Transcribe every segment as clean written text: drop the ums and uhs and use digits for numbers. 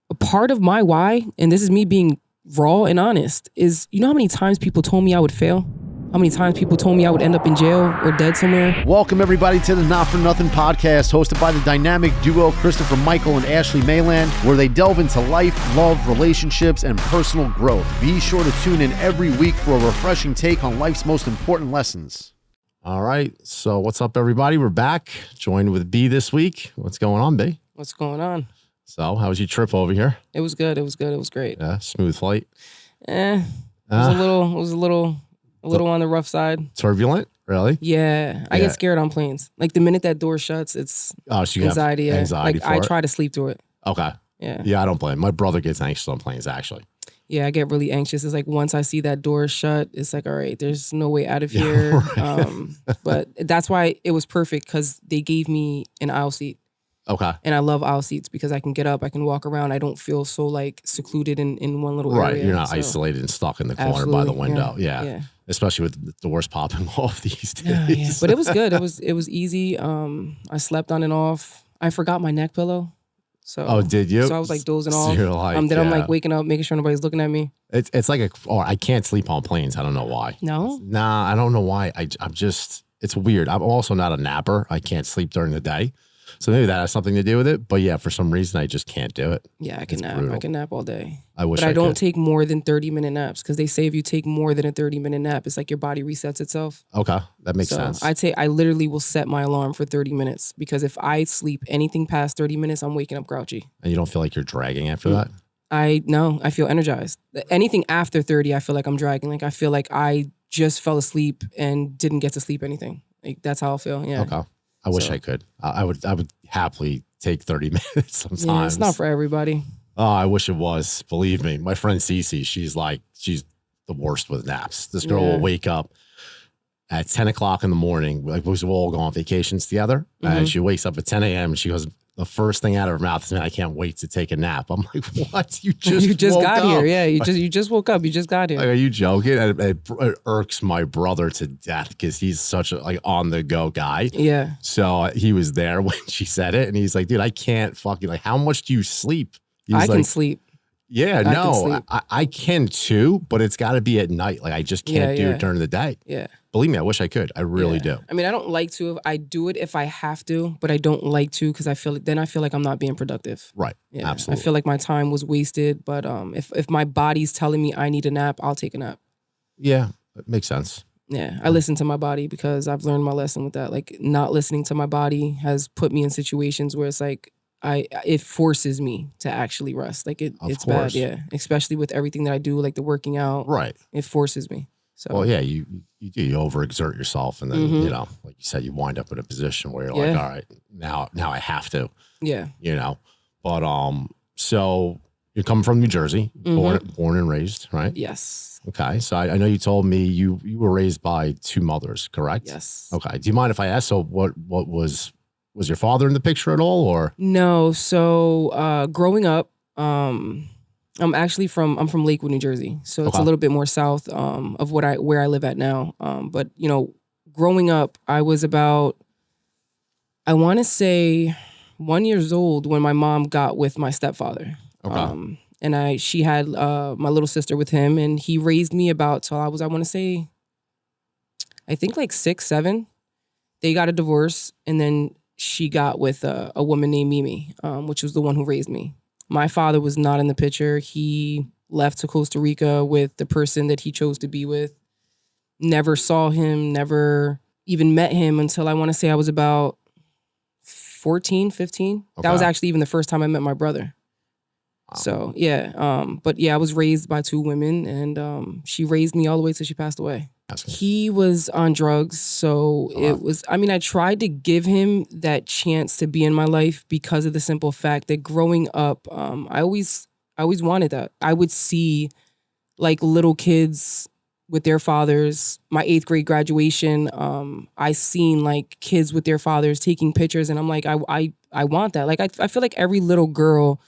a part of my why, and this is me being raw and honest, is you know how many times people told me I would fail? How many times people told me I would end up in jail or dead somewhere? Welcome everybody to the Not For Nothing podcast, hosted by the dynamic duo Christopher Michael and Ashley Mayland, where they delve into life, love, relationships, and personal growth. Be sure to tune in every week for a refreshing take on life's most important lessons. All right, so what's up everybody? We're back, joined with B this week. What's going on, B? What's going on? So, how was your trip over here? It was good. It was good. It was great. Yeah, smooth flight. It was a little on the rough side. Turbulent, really? Yeah, I get scared on planes. Like the minute that door shuts, it's so you anxiety. Have anxiety. Like I try to sleep through it. Okay. Yeah. I don't blame. My brother gets anxious on planes, actually. Yeah, I get really anxious. It's like once I see that door shut, it's like, all right, there's no way out of here. Right. But that's why it was perfect because they gave me an aisle seat. Okay. And I love aisle seats because I can get up, I can walk around. I don't feel so like secluded in one little area. Right. You're not isolated and stuck in the corner by the window. Yeah. Especially with the doors popping off these days. Yeah. But it was good. It was easy. I slept on and off. I forgot my neck pillow. So did you? So I was like dozing so off. You're like, I'm like waking up, making sure nobody's looking at me. It's like I can't sleep on planes. I don't know why. No? Nah, I don't know why. I'm just, it's weird. I'm also not a napper. I can't sleep during the day. So maybe that has something to do with it. But yeah, for some reason, I just can't do it. Yeah, I can nap. Brutal. I can nap all day. But I don't take more than 30-minute naps because they say if you take more than a 30-minute nap, it's like your body resets itself. Okay, that makes sense. I literally will set my alarm for 30 minutes because if I sleep anything past 30 minutes, I'm waking up grouchy. And you don't feel like you're dragging after that? I feel energized. Anything after 30, I feel like I'm dragging. Like I feel like I just fell asleep and didn't get to sleep anything. Like that's how I feel. Yeah. Okay. I wish I could. I would happily take 30 minutes sometimes. Yeah, it's not for everybody. Oh, I wish it was. Believe me. My friend Cece, she's the worst with naps. This girl will wake up at 10 o'clock in the morning. Like we'll all go on vacations together. Mm-hmm. And she wakes up at 10 a.m. and she goes, the first thing out of her mouth is, man, I can't wait to take a nap. I'm like, what? You just got up. here. Yeah, you just woke up. You just got here. Like, are you joking? It irks my brother to death because he's such a on the go guy. Yeah. So he was there when she said it, and he's like, dude, I can't fucking how much do you sleep? I can sleep. Yeah, I can too, but it's got to be at night. Like I just can't do it during the day. Yeah. Believe me, I wish I could. I really do. I mean, I don't like to. I do it if I have to, but I don't like to because I feel like I'm not being productive. Right. Yeah. Absolutely. I feel like my time was wasted. But if my body's telling me I need a nap, I'll take a nap. Yeah, it makes sense. Yeah, I listen to my body because I've learned my lesson with that. Like not listening to my body has put me in situations where it's like it forces me to actually rest. Like it's bad. Yeah, especially with everything that I do, like the working out. Right. It forces me. So. Well, yeah, you overexert yourself, and then like you said, you wind up in a position where you're like, all right, now I have to. Yeah. But so you're coming from New Jersey, born and raised, right? Yes. Okay, so I know you told me you were raised by two mothers, correct? Yes. Okay. Do you mind if I ask? So what was your father in the picture at all, or no? So growing up, I'm from Lakewood, New Jersey, so it's a little bit more south of where I live at now. But growing up, I was about, I want to say 1 year old when my mom got with my stepfather. Okay. And she had my little sister with him, and he raised me about till I want to say, I think like 6, 7. They got a divorce, and then she got with a woman named Mimi, which was the one who raised me. My father was not in the picture. He left to Costa Rica with the person that he chose to be with. Never saw him, never even met him until I want to say I was about 14, 15. Okay. That was actually even the first time I met my brother. Wow. So, yeah. But yeah, I was raised by two women, and she raised me all the way till she passed away. He was on drugs, so it was, I tried to give him that chance to be in my life because of the simple fact that growing up, I always wanted that. I would see like little kids with their fathers. My 8th grade graduation, I seen like kids with their fathers taking pictures, and I'm like, I want that. Like I feel like every little girl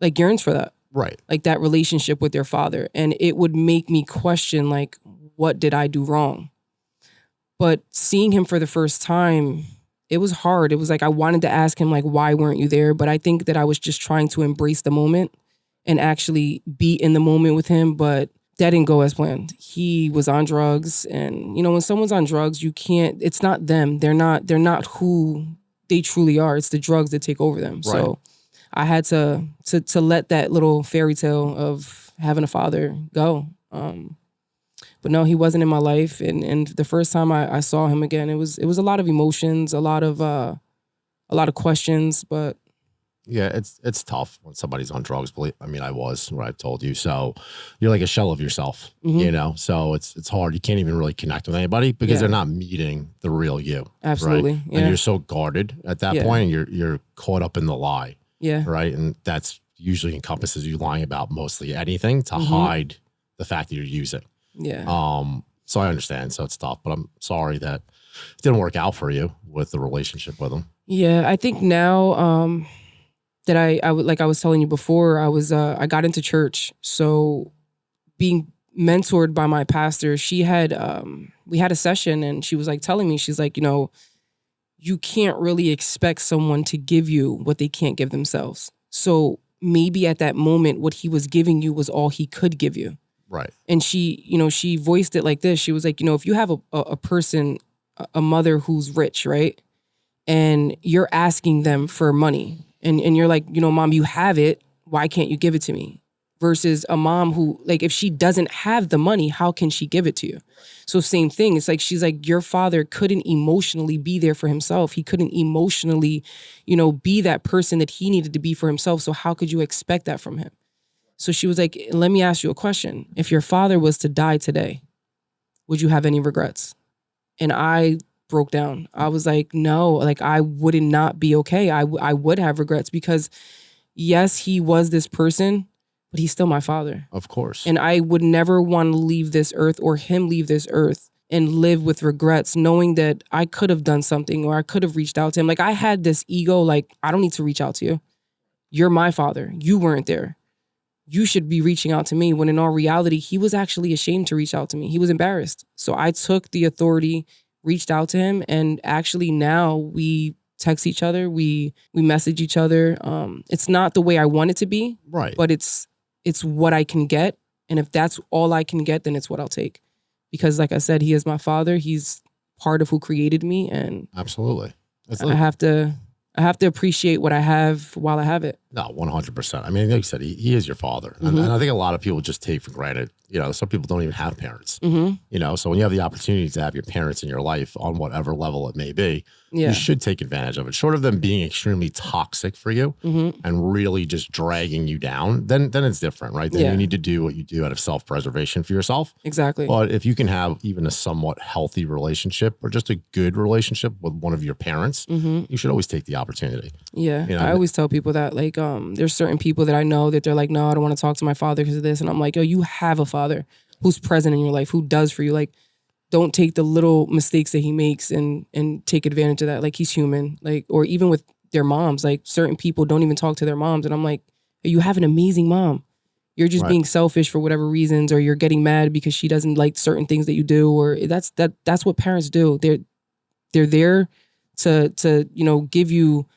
like yearns for that. Right. Like that relationship with their father. And it would make me question like, what did I do wrong? But seeing him for the first time, it was hard. It was like I wanted to ask him like, why weren't you there? But I think that I was just trying to embrace the moment and actually be in the moment with him. But that didn't go as planned. He was on drugs, and when someone's on drugs, you can't. It's not them. They're not who they truly are. It's the drugs that take over them. Right. So I had to let that little fairy tale of having a father go. But no, he wasn't in my life, and the first time I saw him again, it was a lot of emotions, a lot of questions, but. Yeah, it's tough when somebody's on drugs. I was, where I told you. So you're like a shell of yourself, So it's hard. You can't even really connect with anybody because they're not meeting the real you. Absolutely. Right? Yeah. And you're so guarded at that point, and you're caught up in the lie. Yeah. Right. And that's usually encompasses you lying about mostly anything to hide the fact that you're using. Yeah. So I understand. So it's tough, but I'm sorry that it didn't work out for you with the relationship with him. Yeah. I think now, that I would, like I was telling you before, I got into church. So being mentored by my pastor, she had, we had a session and she was like telling me, she's like, you can't really expect someone to give you what they can't give themselves. So maybe at that moment, what he was giving you was all he could give you. Right. And she voiced it like this. She was like, if you have a person, a mother who's rich, right? And you're asking them for money. And you're like, Mom, you have it. Why can't you give it to me? Versus a mom who, like, if she doesn't have the money, how can she give it to you? So same thing. It's like, she's like, your father couldn't emotionally be there for himself. He couldn't emotionally, be that person that he needed to be for himself. So how could you expect that from him? So she was like, let me ask you a question. If your father was to die today, would you have any regrets? And I broke down. I was like, no, like I would not be okay. I would have regrets because yes, he was this person, but he's still my father. Of course. And I would never want to leave this earth or him leave this earth and live with regrets, knowing that I could have done something or I could have reached out to him. Like I had this ego, like, I don't need to reach out to you. You're my father. You weren't there. You should be reaching out to me, when in all reality, he was actually ashamed to reach out to me. He was embarrassed. So I took the authority, reached out to him, and actually now we text each other, we message each other. It's not the way I want it to be, right? But it's what I can get, and if that's all I can get, then it's what I'll take. Because, like I said, he is my father. He's part of who created me, and absolutely, I have to appreciate what I have while I have it. No, 100%. I mean, like you said, he is your father, and I think a lot of people just take for granted. Some people don't even have parents. So when you have the opportunity to have your parents in your life on whatever level it may be, you should take advantage of it. Short of them being extremely toxic for you and really just dragging you down, then it's different, right? Then you need to do what you do out of self-preservation for yourself. Exactly. But if you can have even a somewhat healthy relationship or just a good relationship with one of your parents, you should always take the opportunity. Yeah, I always tell people that, like, there's certain people that I know that they're like, no, I don't want to talk to my father because of this. And I'm like, yo, you have a father who's present in your life, who does for you. Like, don't take the little mistakes that he makes and take advantage of that. Like, he's human. Like, or even with their moms, like certain people don't even talk to their moms. And I'm like, hey, you have an amazing mom. You're just being selfish for whatever reasons, or you're getting mad because she doesn't like certain things that you do, or that's what parents do. They're there to give you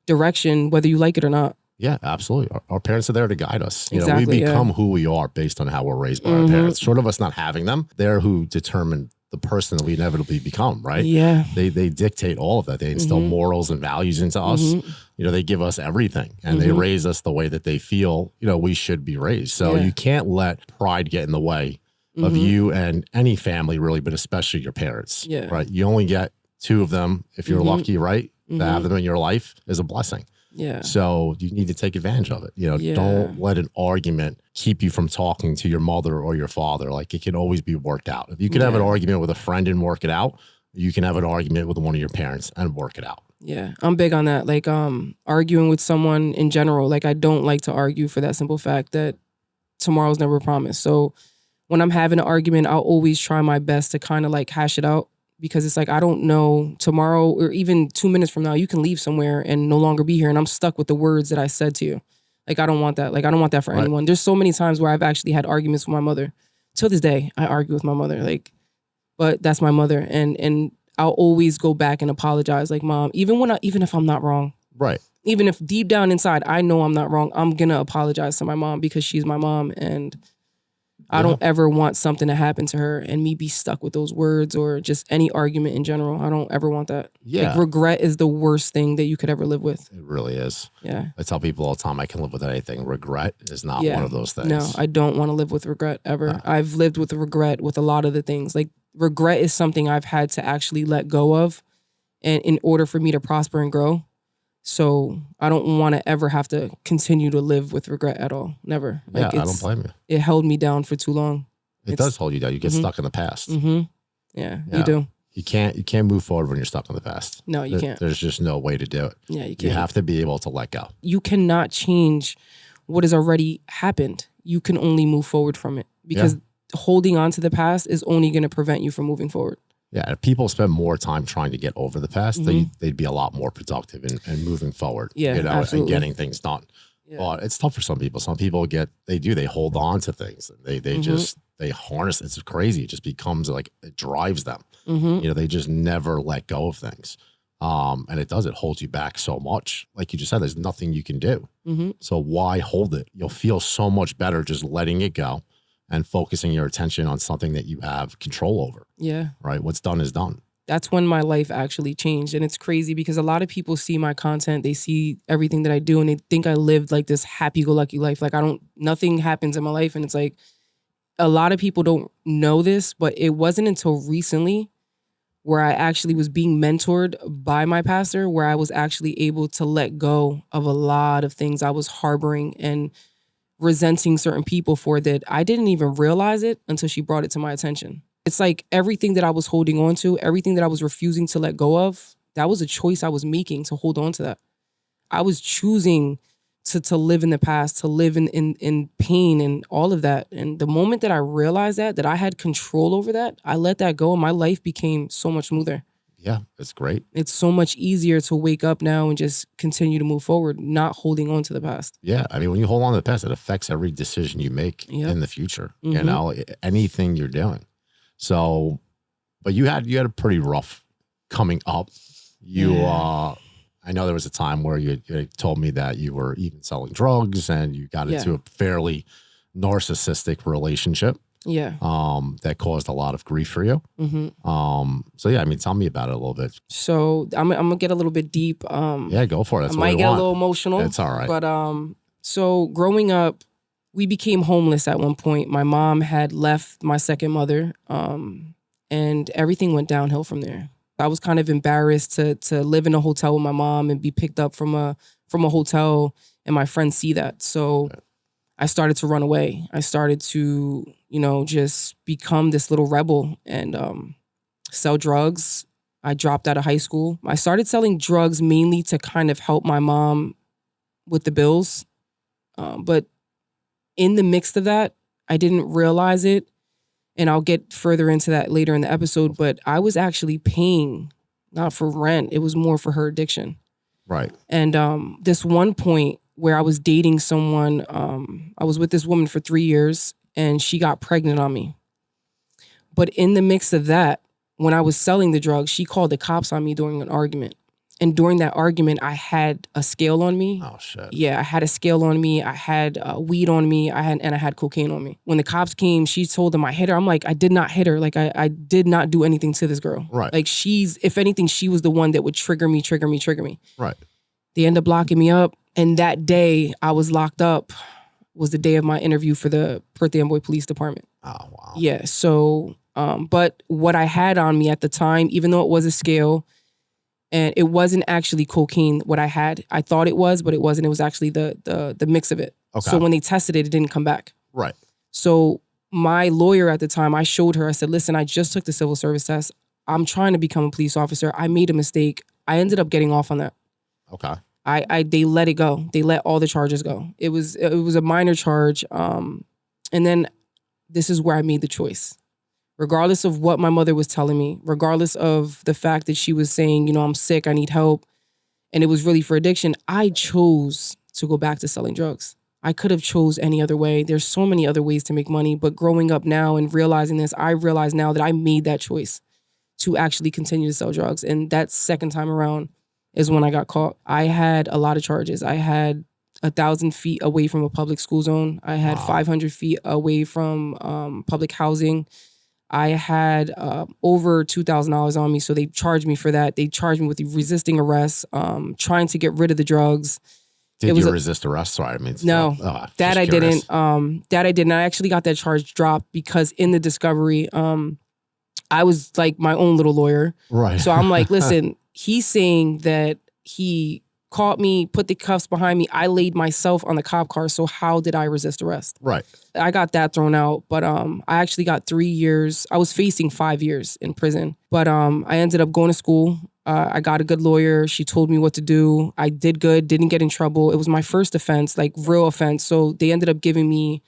direction, whether you like it or not. Yeah, absolutely. Our parents are there to guide us. Exactly, we become who we are based on how we're raised by our parents. Short of us not having them, they're who determine the person that we inevitably become, right? Yeah. They dictate all of that. They instill morals and values into us. They give us everything, and they raise us the way that they feel, we should be raised. So you can't let pride get in the way of you and any family, really, but especially your parents. Yeah. Right. You only get two of them if you're lucky, right? To have them in your life is a blessing. Yeah. So you need to take advantage of it. Don't let an argument keep you from talking to your mother or your father. Like, it can always be worked out. If you can have an argument with a friend and work it out, you can have an argument with one of your parents and work it out. Yeah. I'm big on that. Like, arguing with someone in general, like, I don't like to argue for that simple fact that tomorrow's never promised. So when I'm having an argument, I'll always try my best to kind of like hash it out. Because it's like, I don't know, tomorrow or even 2 minutes from now, you can leave somewhere and no longer be here. And I'm stuck with the words that I said to you. Like, I don't want that. Like, I don't want that for anyone. There's so many times where I've actually had arguments with my mother. Till this day, I argue with my mother. Like, but that's my mother. And I'll always go back and apologize. Like, Mom, even if I'm not wrong, Right. even if deep down inside I know I'm not wrong, I'm gonna apologize to my mom because she's my mom, and I don't ever want something to happen to her and me be stuck with those words or just any argument in general. I don't ever want that. Yeah. Like, regret is the worst thing that you could ever live with. It really is. Yeah. I tell people all the time, I can live with anything. Regret is not Yeah. one of those things. No, I don't want to live with regret ever. I've lived with regret with a lot of the things. Like, regret is something I've had to actually let go of, and in order for me to prosper and grow. So I don't want to ever have to continue to live with regret at all. Never. Yeah, Like, I don't blame you. it held me down for too long. It does hold you down. You get stuck in the past. Mm-hmm. Yeah, Yeah. you do. You can't move forward when you're stuck in the past. No, you can't. There's just no way to do it. Yeah, you You can't. have to be able to let go. You cannot change what has already happened. You can only move forward from it, because holding on to the past is only going to prevent you from moving forward. Yeah, if people spend more time trying to get over the past, they'd be a lot more productive and moving forward. Yeah, and absolutely. getting things done. Yeah. But it's tough for some people. Some people they hold on to things. They harness. It's crazy. It just becomes like, it drives them. Mm-hmm. They just never let go of things. And it holds you back so much. Like you just said, there's nothing you can do. Mm-hmm. So why hold it? You'll feel so much better just letting it go and focusing your attention on something that you have control over. Yeah. Right? What's done is done. That's when my life actually changed. And it's crazy because a lot of people see my content, they see everything that I do, and they think I lived like this happy-go-lucky life. Like, nothing happens in my life. And it's like, a lot of people don't know this, but it wasn't until recently where I actually was being mentored by my pastor, where I was actually able to let go of a lot of things I was harboring and resenting certain people for, that I didn't even realize it until she brought it to my attention. It's like everything that I was holding on to, everything that I was refusing to let go of, that was a choice I was making to hold on to that. I was choosing to live in the past, to live in pain and all of that. And the moment that I realized that I had control over that, I let that go, and my life became so much smoother. Yeah, it's great. It's so much easier to wake up now and just continue to move forward, not holding on to the past. Yeah. I mean, when you hold on to the past, it affects every decision you make in the future, anything you're doing. So, but you had a pretty rough coming up. I know there was a time where you told me that you were even selling drugs, and you got into a fairly narcissistic relationship. Yeah. That caused a lot of grief for you. Mm-hmm. So yeah, I mean, tell me about it a little bit. So I'm gonna get a little bit deep. Yeah, go for it. That's I what might we get want. a little emotional. It's all right. But so growing up, we became homeless at one point. My mom had left my second mother, and everything went downhill from there. I was kind of embarrassed to live in a hotel with my mom and be picked up from a hotel, and my friends see that. So I started to run away. I started to, just become this little rebel and sell drugs. I dropped out of high school. I started selling drugs mainly to kind of help my mom with the bills. But in the mix of that, I didn't realize it. And I'll get further into that later in the episode, but I was actually paying not for rent. It was more for her addiction. Right. And this one point where I was dating someone, I was with this woman for 3 years, and she got pregnant on me. But in the mix of that, when I was selling the drugs, she called the cops on me during an argument. And during that argument, I had a scale on me. Oh shit. Yeah, I had a scale on me. I had weed on me. I had cocaine on me. When the cops came, she told them I hit her. I'm like, I did not hit her. Like, I did not do anything to this girl. Right. Like, if anything, she was the one that would trigger me. Right. They end up locking me up. And that day I was locked up was the day of my interview for the Perth Amboy Police Department. Oh wow. Yeah. So, but what I had on me at the time, even though it was a scale, and it wasn't actually cocaine, what I had. I thought it was, but it wasn't. It was actually the mix of it. Okay. So when they tested it, it didn't come back. Right. So my lawyer at the time, I showed her, I said, listen, I just took the civil service test. I'm trying to become a police officer. I made a mistake. I ended up getting off on that. Okay. They let it go. They let all the charges go. It was a minor charge. And then this is where I made the choice. Regardless of what my mother was telling me, regardless of the fact that she was saying, I'm sick, I need help, and it was really for addiction, I chose to go back to selling drugs. I could have chose any other way. There's so many other ways to make money, but growing up now and realizing this, I realize now that I made that choice to actually continue to sell drugs. And that second time around is when I got caught. I had a lot of charges. I had 1,000 feet away from a public school zone. I had 500 feet away from public housing. I had over $2,000 on me, so they charged me for that. They charged me with resisting arrest, trying to get rid of the drugs. Did you resist arrest? Sorry, I mean, no, that I didn't. That I didn't. I actually got that charge dropped because in the discovery, I was like my own little lawyer. Right. So I'm like, listen, he's saying that he caught me, put the cuffs behind me. I laid myself on the cop car. So how did I resist arrest? Right. I got that thrown out, but I actually got 3 years. I was facing 5 years in prison, but I ended up going to school. I got a good lawyer. She told me what to do. I did good, didn't get in trouble. It was my first offense, like real offense. So they ended up giving me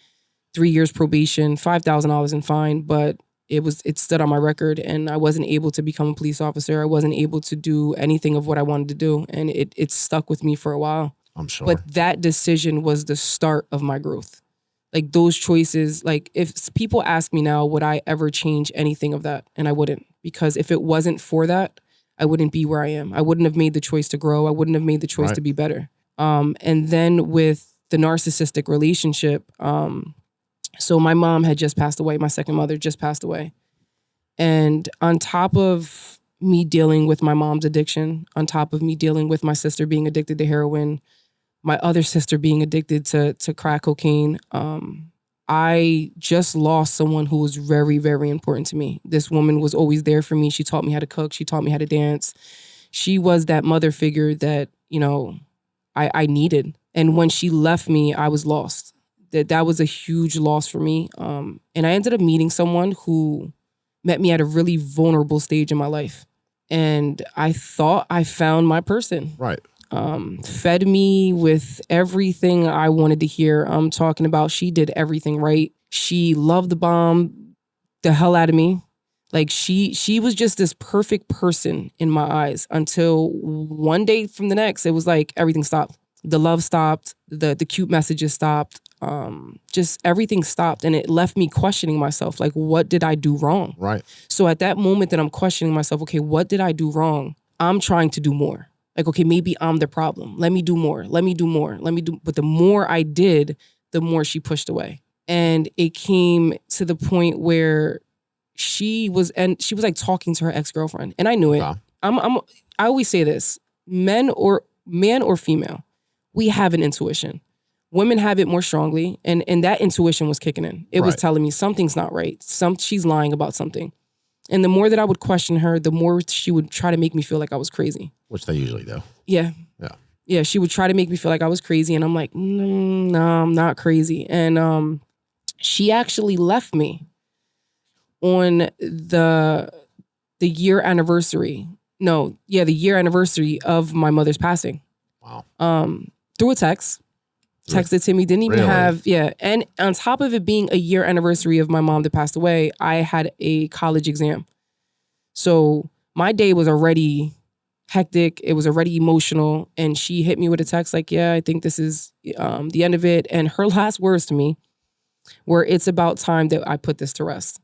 3 years probation, $5,000 in fine, but it stood on my record, and I wasn't able to become a police officer. I wasn't able to do anything of what I wanted to do, and it stuck with me for a while. I'm sure. But that decision was the start of my growth. Like those choices, like if people ask me now, would I ever change anything of that? And I wouldn't, because if it wasn't for that, I wouldn't be where I am. I wouldn't have made the choice to grow. I wouldn't have made the choice to be better. And then with the narcissistic relationship, so my mom had just passed away. My second mother just passed away. And on top of me dealing with my mom's addiction, on top of me dealing with my sister being addicted to heroin, my other sister being addicted to crack cocaine, I just lost someone who was very, very important to me. This woman was always there for me. She taught me how to cook. She taught me how to dance. She was that mother figure that, I needed. And when she left me, I was lost. That was a huge loss for me. And I ended up meeting someone who met me at a really vulnerable stage in my life. And I thought I found my person. Right. Fed me with everything I wanted to hear. I'm talking about she did everything right. She loved the bomb the hell out of me. Like she was just this perfect person in my eyes until one day from the next, it was like everything stopped. The love stopped. The cute messages stopped. Just everything stopped, and it left me questioning myself. Like, what did I do wrong? Right. So at that moment that I'm questioning myself, okay, what did I do wrong? I'm trying to do more. Like, okay, maybe I'm the problem. Let me do more. Let me do more. But the more I did, the more she pushed away. And it came to the point where she was like talking to her ex-girlfriend. And I knew it. Wow. I always say this, man or female, we have an intuition. Women have it more strongly, and that intuition was kicking in. It was telling me something's not right. She's lying about something. And the more that I would question her, the more she would try to make me feel like I was crazy. Which they usually do. Yeah. Yeah. Yeah, she would try to make me feel like I was crazy, and I'm like, no, I'm not crazy. And she actually left me on the year anniversary. The year anniversary of my mother's passing. Wow. Through a text. Texted to me, didn't even have, And on top of it being a year anniversary of my mom that passed away, I had a college exam. So my day was already hectic. It was already emotional. And she hit me with a text like, yeah, I think this is the end of it. And her last words to me were, it's about time that I put this to rest.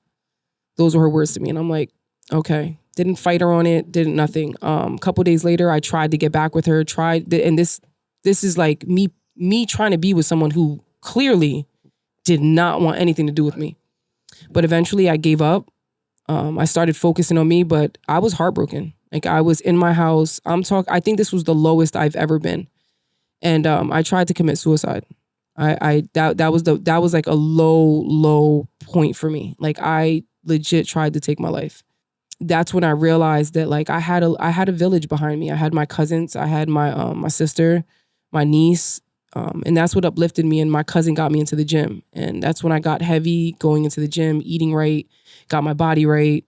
Those were her words to me. And I'm like, okay. Didn't fight her on it, didn't nothing. A couple days later, I tried to get back with her, and this is like me trying to be with someone who clearly did not want anything to do with me. But eventually I gave up. I started focusing on me, but I was heartbroken. Like I was in my house. I think this was the lowest I've ever been. And I tried to commit suicide. That was like a low point for me. Like I legit tried to take my life. That's when I realized that like I had a village behind me. I had my cousins, I had my sister, my niece, and that's what uplifted me. And my cousin got me into the gym, and that's when I got heavy, going into the gym, eating right, got my body right,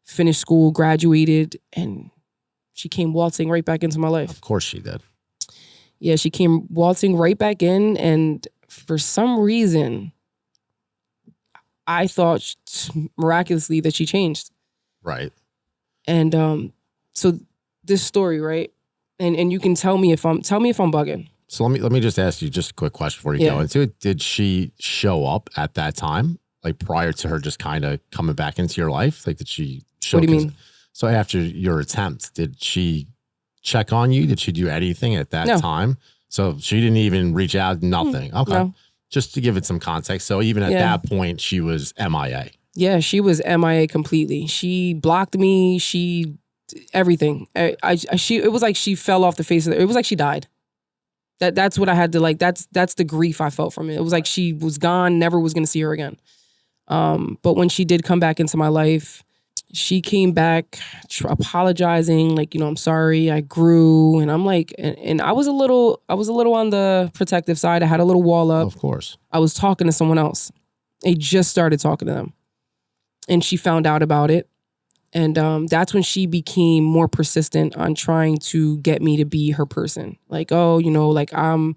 finished school, graduated, and she came waltzing right back into my life. Of course she did. Yeah, she came waltzing right back in, and for some reason, I thought miraculously that she changed. Right. And so this story, right? And you can tell me if I'm bugging. So let me just ask you just a quick question before you go into it. Did she show up at that time, like prior to her just kind of coming back into your life? Like did she show? What do you mean? So after your attempt, did she check on you? Did she do anything at that No. time? So she didn't even reach out, nothing. Okay. No. Just to give it some context. So even at Yeah. that point, she was MIA. Yeah, she was MIA completely. She blocked me. She everything. It was like she fell off the face of it was like she died. That's what I had to like. That's the grief I felt from it. It was like she was gone, never was gonna see her again. But when she did come back into my life, she came back apologizing, like, I'm sorry, I grew, and I'm like, and I was a little on the protective side. I had a little wall up. Of course. I was talking to someone else. I just started talking to them, and she found out about it. And that's when she became more persistent on trying to get me to be her person. Like, oh, like I'm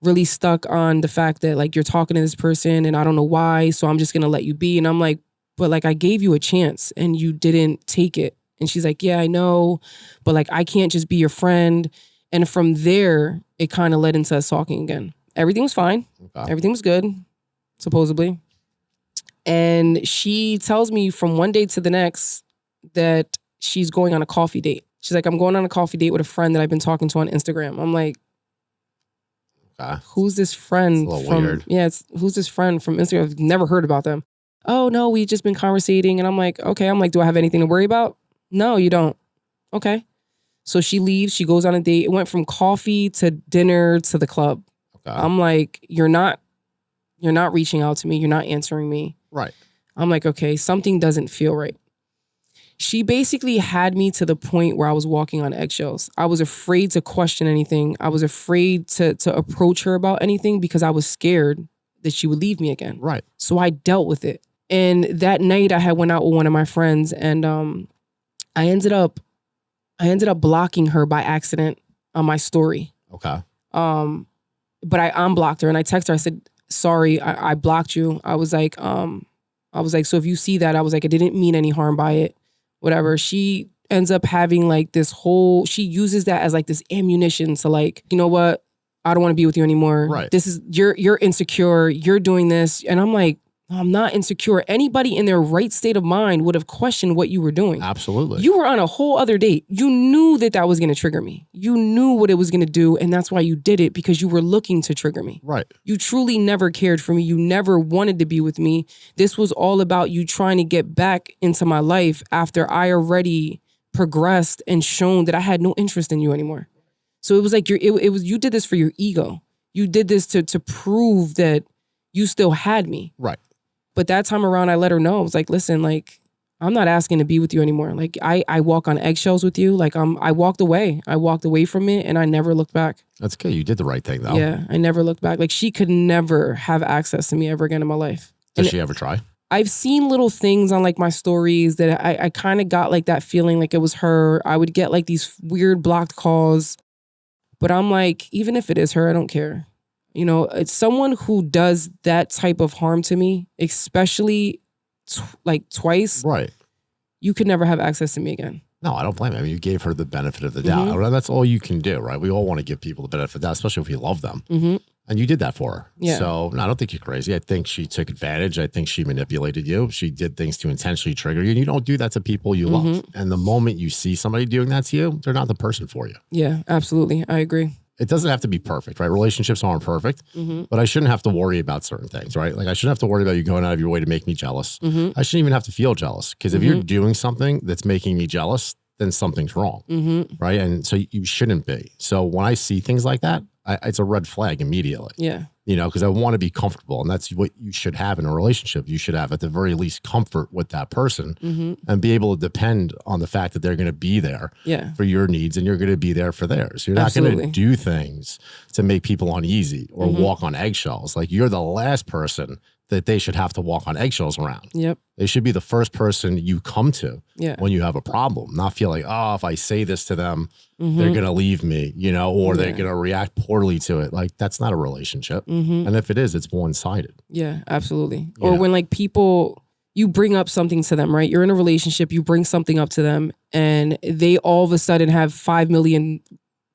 really stuck on the fact that like you're talking to this person and I don't know why, so I'm just gonna let you be. And I'm like, but like I gave you a chance and you didn't take it. And she's like, yeah, I know, but like I can't just be your friend. And from there, it kind of led into us talking again. Everything was fine. Okay. Everything was good, supposedly. And she tells me from one day to the next that she's going on a coffee date. She's like, I'm going on a coffee date with a friend that I've been talking to on Instagram. I'm like, Okay. who's this friend It's a little from? weird. Yeah, who's this friend from Instagram? I've never heard about them. Oh no, we've just been conversating. And I'm like, okay. I'm like, do I have anything to worry about? No, you don't. Okay. So she leaves. She goes on a date. It went from coffee to dinner to the club. Okay. I'm like, you're not reaching out to me. You're not answering me. Right. I'm like, okay, something doesn't feel right. She basically had me to the point where I was walking on eggshells. I was afraid to question anything. I was afraid to approach her about anything because I was scared that she would leave me again. Right. So I dealt with it. And that night I had went out with one of my friends, and I ended up blocking her by accident on my story. Okay. But I unblocked her and I texted her. I said, sorry, I blocked you. I was like, so if you see that, I was like, I didn't mean any harm by it. Whatever. She ends up having like she uses that as like this ammunition to like, you know what? I don't want to be with you anymore. Right. This is, you're insecure. You're doing this. And I'm like, I'm not insecure. Anybody in their right state of mind would have questioned what you were doing. Absolutely. You were on a whole other date. You knew that was going to trigger me. You knew what it was going to do. And that's why you did it, because you were looking to trigger me. Right. You truly never cared for me. You never wanted to be with me. This was all about you trying to get back into my life after I already progressed and shown that I had no interest in you anymore. So it was like you did this for your ego. You did this to prove that you still had me. Right. But that time around, I let her know. I was like, listen, like, I'm not asking to be with you anymore. Like, I walk on eggshells with you. Like, I walked away. I walked away from it, and I never looked back. That's good. You did the right thing, though. Yeah, I never looked back. Like, she could never have access to me ever again in my life. Did she ever try? I've seen little things on, like, my stories that I kind of got, like, that feeling like it was her. I would get, like, these weird blocked calls. But I'm like, even if it is her, I don't care. You know, it's someone who does that type of harm to me, especially like twice. Right. You could never have access to me again. No, I don't blame you. I mean, you gave her the benefit of the doubt. Mm-hmm. That's all you can do, right? We all want to give people the benefit of the doubt, especially if we love them. Mm-hmm. And you did that for her. Yeah. So no, I don't think you're crazy. I think she took advantage. I think she manipulated you. She did things to intentionally trigger you. And you don't do that to people you love. And the moment you see somebody doing that to you, they're not the person for you. Yeah, absolutely. I agree. It doesn't have to be perfect, right? Relationships aren't perfect, but I shouldn't have to worry about certain things, right? Like I shouldn't have to worry about you going out of your way to make me jealous. I shouldn't even have to feel jealous, because if you're doing something that's making me jealous, then something's wrong, right? And so you shouldn't be. So when I see things like that, it's a red flag immediately. Yeah. You know, because I want to be comfortable, and that's what you should have in a relationship. You should have, at the very least, comfort with that person and be able to depend on the fact that they're going to be there Yeah. for your needs and you're going to be there for theirs. You're not going Absolutely. to do things to make people uneasy or walk on eggshells. Like, you're the last person that they should have to walk on eggshells around. Yep. They should be the first person you come to Yeah. when you have a problem, not feel like, oh, if I say this to them, they're going to leave me, you know, or they're Yeah. going to react poorly to it. Like, that's not a relationship. And if it is, it's one-sided. Yeah, absolutely. Yeah. Or when like people, you bring up something to them, right? You're in a relationship, you bring something up to them, and they all of a sudden have 5 million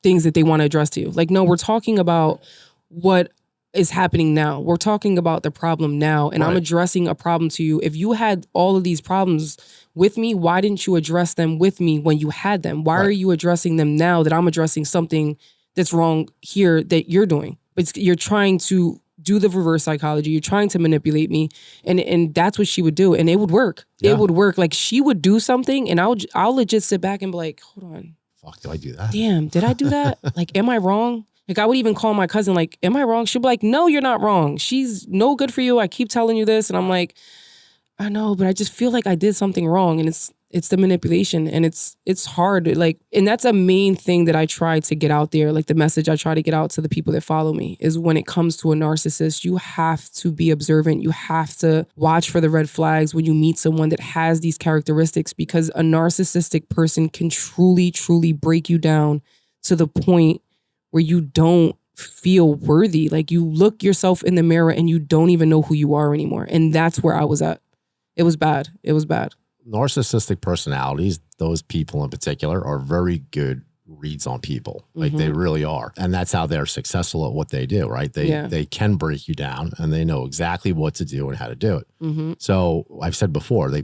things that they want to address to you. Like, no, we're talking about what is happening now. We're talking about the problem now, and I'm Right. addressing a problem to you. If you had all of these problems with me, why didn't you address them with me when you had them? Why are you addressing them now that I'm addressing something that's wrong here that you're doing? But you're trying to do the reverse psychology. You're trying to manipulate me. And that's what she would do. And it would work. Yeah. It would work. Like she would do something and I'll legit sit back and be like, hold on. Fuck, do I do that? Damn, did I do that? Like, am I wrong? Like I would even call my cousin like, am I wrong? She'd be like, no, you're not wrong. She's no good for you. I keep telling you this. And I'm like, I know, but I just feel like I did something wrong. And it's the manipulation and it's hard. Like, and that's a main thing that I try to get out there. Like the message I try to get out to the people that follow me is when it comes to a narcissist, you have to be observant. You have to watch for the red flags when you meet someone that has these characteristics, because a narcissistic person can truly, truly break you down to the point where you don't feel worthy. Like you look yourself in the mirror and you don't even know who you are anymore. And that's where I was at. It was bad. It was bad. Narcissistic personalities, those people in particular, are very good reads on people. Like they really are. And that's how they're successful at what they do, right? They can break you down and they know exactly what to do and how to do it. So I've said before, they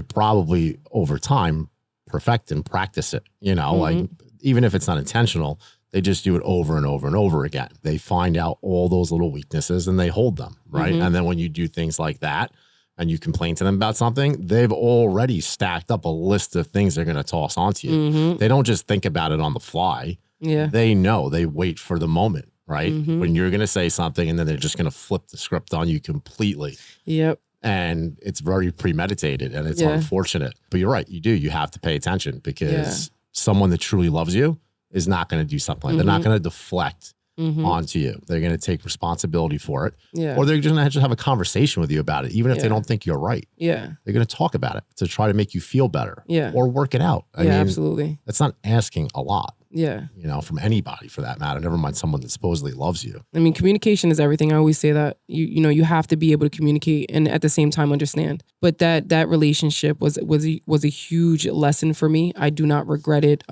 probably over time perfect and practice it, you know, like even if it's not intentional, they just do it over and over and over again. They find out all those little weaknesses and they hold them, right? And then when you do things like that and you complain to them about something, they've already stacked up a list of things they're going to toss onto you. They don't just think about it on the fly. Yeah. They know, they wait for the moment, right? When you're going to say something and then they're just going to flip the script on you completely. Yep. And it's very premeditated and it's unfortunate. But you're right, you have to pay attention, because someone that truly loves you is not going to do something like that. They're not going to deflect onto you. They're going to take responsibility for it. Yeah. Or they're just going to have a conversation with you about it, even if they don't think you're right. Yeah. They're going to talk about it to try to make you feel better. Yeah. Or work it out. I mean, absolutely. that's not asking a lot. Yeah. You know, from anybody for that matter, never mind someone that supposedly loves you. I mean, communication is everything. I always say that. You know, you have to be able to communicate and at the same time understand. But that relationship was a huge lesson for me. I do not regret it.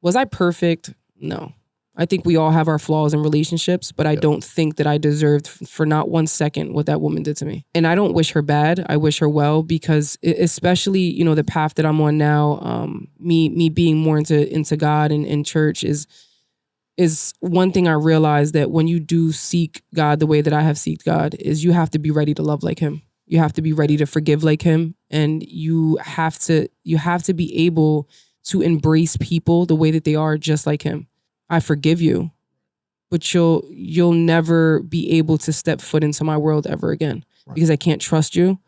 Was I perfect? No. I think we all have our flaws in relationships, but I don't think that I deserved for not 1 second what that woman did to me. And I don't wish her bad. I wish her well, because especially, you know, the path that I'm on now, me being more into God and church is one thing I realized, that when you do seek God the way that I have sought God, is you have to be ready to love like him. You have to be ready to forgive like him. And you have to be able to embrace people the way that they are, just like him. I forgive you, but you'll never be able to step foot into my world ever again, because I can't trust you.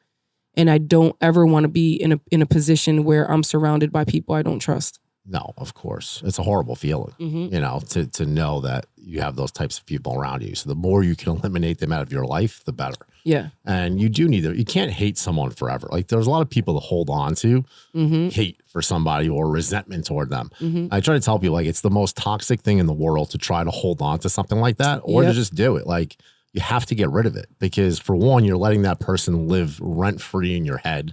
And I don't ever want to be in a position where I'm surrounded by people I don't trust. No, of course. It's a horrible feeling, you know, to know that you have those types of people around you. So the more you can eliminate them out of your life, the better. Yeah. And you do you can't hate someone forever. Like there's a lot of people that hold on to hate for somebody or resentment toward them. I try to tell people, like, it's the most toxic thing in the world to try to hold on to something like that, or to just do it. Like, you have to get rid of it, because for one, you're letting that person live rent free in your head.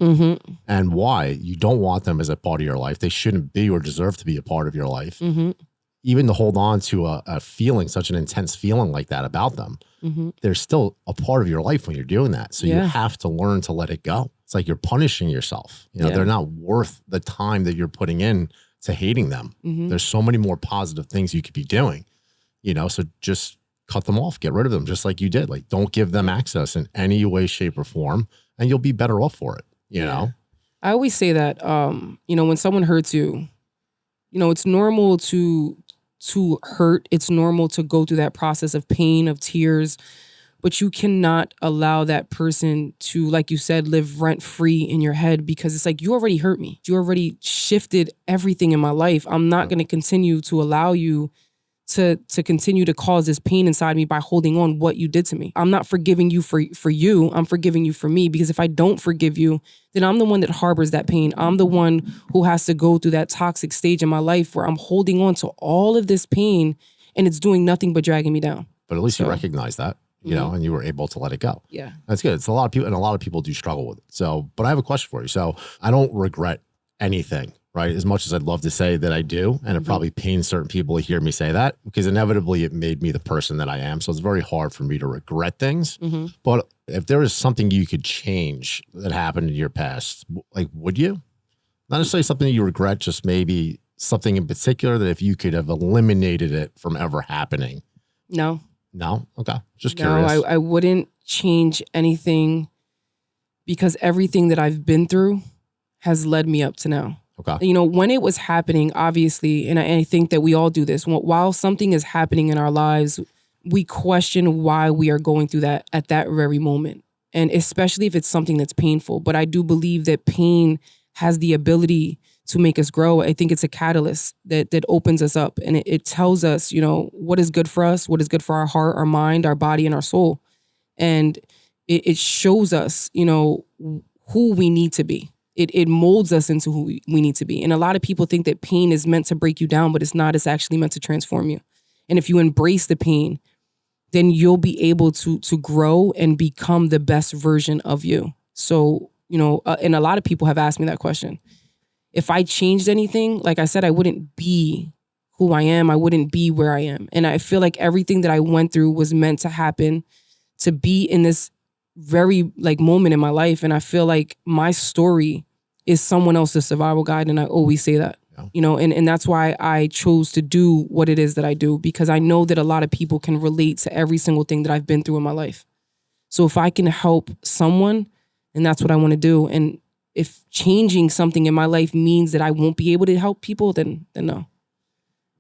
And why? You don't want them as a part of your life. They shouldn't be or deserve to be a part of your life. Even to hold on to a feeling, such an intense feeling like that about them, they're still a part of your life when you're doing that. So you have to learn to let it go. It's like you're punishing yourself. You know, they're not worth the time that you're putting in to hating them. There's so many more positive things you could be doing, you know, so just cut them off, get rid of them, just like you did. Like, don't give them access in any way, shape, or form, and you'll be better off for it, you know? I always say that, you know, when someone hurts you, you know, it's normal to hurt. It's normal to go through that process of pain, of tears, but you cannot allow that person to, like you said, live rent free in your head, because it's like, you already hurt me. You already shifted everything in my life. I'm not going to continue to allow you to continue to cause this pain inside me by holding on what you did to me. I'm not forgiving you for you. I'm forgiving you for me, because if I don't forgive you, then I'm the one that harbors that pain. I'm the one who has to go through that toxic stage in my life where I'm holding on to all of this pain and it's doing nothing but dragging me down. But at least you recognize that, you know, and you were able to let it go. Yeah. That's good. It's a lot of people, and a lot of people do struggle with it. So, but I have a question for you. So I don't regret anything, right? As much as I'd love to say that I do, and it probably pains certain people to hear me say that, because inevitably it made me the person that I am. So it's very hard for me to regret things. But if there is something you could change that happened in your past, like, would you? Not necessarily something you regret, just maybe something in particular that if you could have eliminated it from ever happening. No. No? Okay. Just No, curious. I wouldn't change anything because everything that I've been through has led me up to now. Okay. You know, when it was happening, obviously, and I think that we all do this, while something is happening in our lives, we question why we are going through that at that very moment. And especially if it's something that's painful. But I do believe that pain has the ability to make us grow. I think it's a catalyst that opens us up, and it tells us, you know, what is good for us, what is good for our heart, our mind, our body, and our soul. And it shows us, you know, who we need to be. It molds us into who we need to be. And a lot of people think that pain is meant to break you down, but it's not. It's actually meant to transform you. And if you embrace the pain, then you'll be able to grow and become the best version of you. So, you know, and a lot of people have asked me that question. If I changed anything, like I said, I wouldn't be who I am. I wouldn't be where I am. And I feel like everything that I went through was meant to happen, to be in this very like moment in my life. And I feel like my story is someone else's survival guide. And I always say that, you know, and that's why I chose to do what it is that I do, because I know that a lot of people can relate to every single thing that I've been through in my life. So if I can help someone, and that's what I want to do. And if changing something in my life means that I won't be able to help people, then no,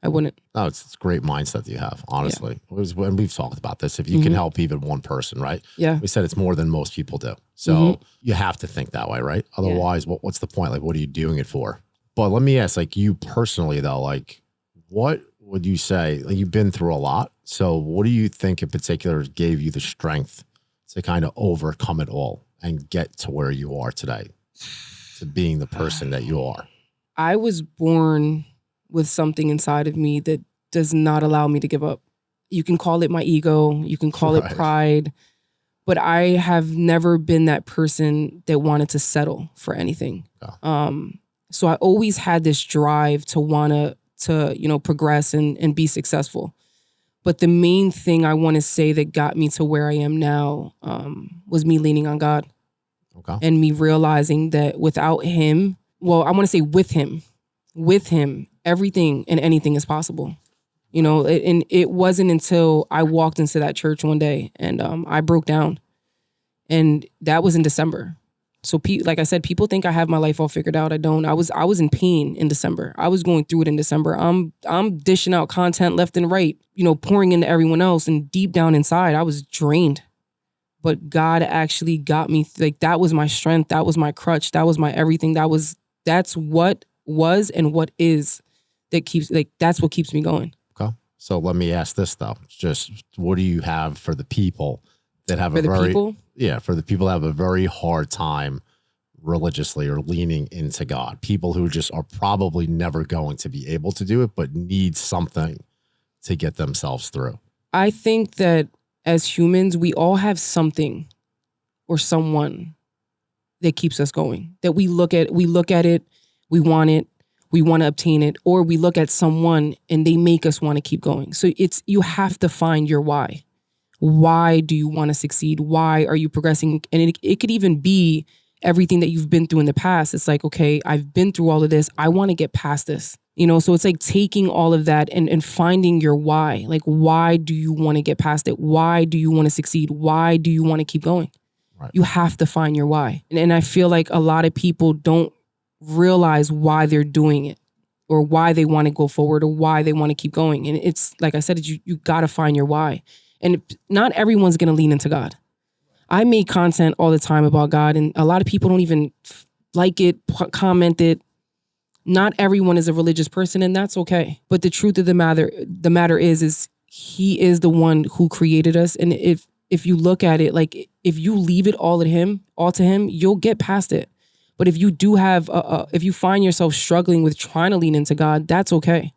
I wouldn't. No, it's a great mindset that you have, honestly. It was when we've talked about this. If you can help even one person, right? Yeah. We said it's more than most people do. So you have to think that way, right? Otherwise, what's the point? Like, what are you doing it for? But let me ask, like, you personally, though, like, what would you say? Like, you've been through a lot. So what do you think in particular gave you the strength to kind of overcome it all and get to where you are today, to being the person that you are? I was born with something inside of me that does not allow me to give up. You can call it my ego, you can call it pride, but I have never been that person that wanted to settle for anything. So I always had this drive to want to you know, progress and be successful. But the main thing I want to say that got me to where I am now was me leaning on God. And me realizing that without him, well, I want to say with him, everything and anything is possible. You know, and it wasn't until I walked into that church one day and I broke down, and that was in December. So like I said, people think I have my life all figured out. I don't. I was in pain in December. I was going through it in December. I'm dishing out content left and right, you know, pouring into everyone else, and deep down inside, I was drained. But God actually got me. Like, that was my strength. That was my crutch. That was my everything. That's what was and what is that keeps, like, that's what keeps me going. Okay. So let me ask this though. Just what do you have for the people that have for the people that have a very hard time religiously or leaning into God? People who just are probably never going to be able to do it, but need something to get themselves through. I think that as humans, we all have something or someone that keeps us going, that we look at it, we want to obtain it, or we look at someone and they make us want to keep going. So you have to find your why. Why do you want to succeed? Why are you progressing? And it could even be everything that you've been through in the past. It's like, okay, I've been through all of this. I want to get past this. You know, so it's like taking all of that and finding your why. Like, why do you want to get past it? Why do you want to succeed? Why do you want to keep going? Right. You have to find your why. And I feel like a lot of people don't realize why they're doing it, or why they want to go forward, or why they want to keep going. And it's, like I said, you got to find your why. And not everyone's going to lean into God. I make content all the time about God, and a lot of people don't even like it, comment it. Not everyone is a religious person, and that's okay. But the truth of the matter is he is the one who created us. And if you look at it, like, if you leave it all to him, you'll get past it. But if you do have, if you find yourself struggling with trying to lean into God, that's okay.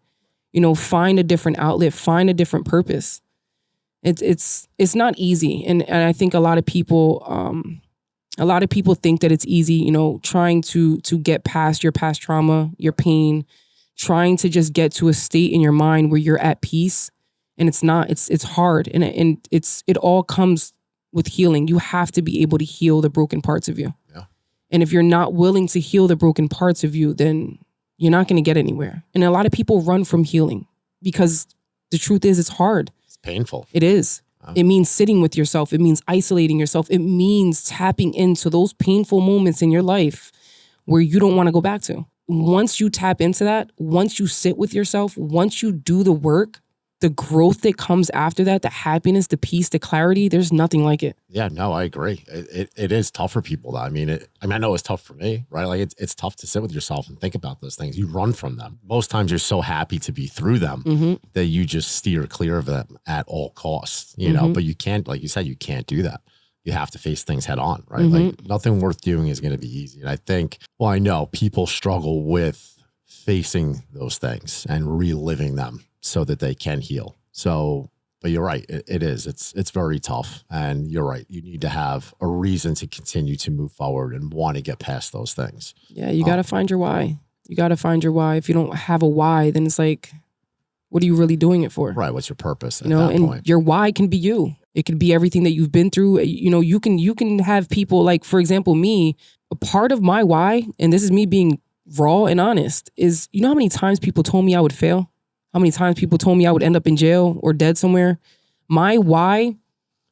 You know, find a different outlet, find a different purpose. It's not easy, and I think a lot of people think that it's easy. You know, trying to get past your past trauma, your pain, trying to just get to a state in your mind where you're at peace, and it's not. It's hard, and it all comes with healing. You have to be able to heal the broken parts of you. Yeah. And if you're not willing to heal the broken parts of you, then you're not going to get anywhere. And a lot of people run from healing because the truth is it's hard. It's painful. It is. It means sitting with yourself. It means isolating yourself. It means tapping into those painful moments in your life where you don't want to go back to. Once you tap into that, once you sit with yourself, once you do the work, the growth that comes after that, the happiness, the peace, the clarity, there's nothing like it. Yeah, no, I agree. It is tough for people. Though. I mean, I know it's tough for me, right? Like it's tough to sit with yourself and think about those things. You run from them. Most times you're so happy to be through them that you just steer clear of them at all costs, you know, but you can't, like you said, you can't do that. You have to face things head on, right? Like nothing worth doing is going to be easy. And I think, well, I know people struggle with facing those things and reliving them so that they can heal. So, but you're right. It is. It's very tough. And you're right. You need to have a reason to continue to move forward and want to get past those things. Yeah, you got to find your why. You got to find your why. If you don't have a why, then it's like, what are you really doing it for? Right. What's your purpose at You know, that and point? your why can be you. It could be everything that you've been through. You know, you can have people like, for example, me, a part of my why, and this is me being raw and honest, is you know how many times people told me I would fail? How many times people told me I would end up in jail or dead somewhere? My why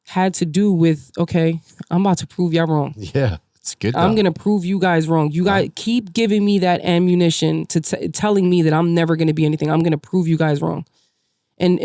had to do with, okay, I'm about to prove y'all wrong. Yeah, it's good. I'm going to prove you guys wrong. You guys keep giving me that ammunition to telling me that I'm never going to be anything. I'm going to prove you guys wrong. And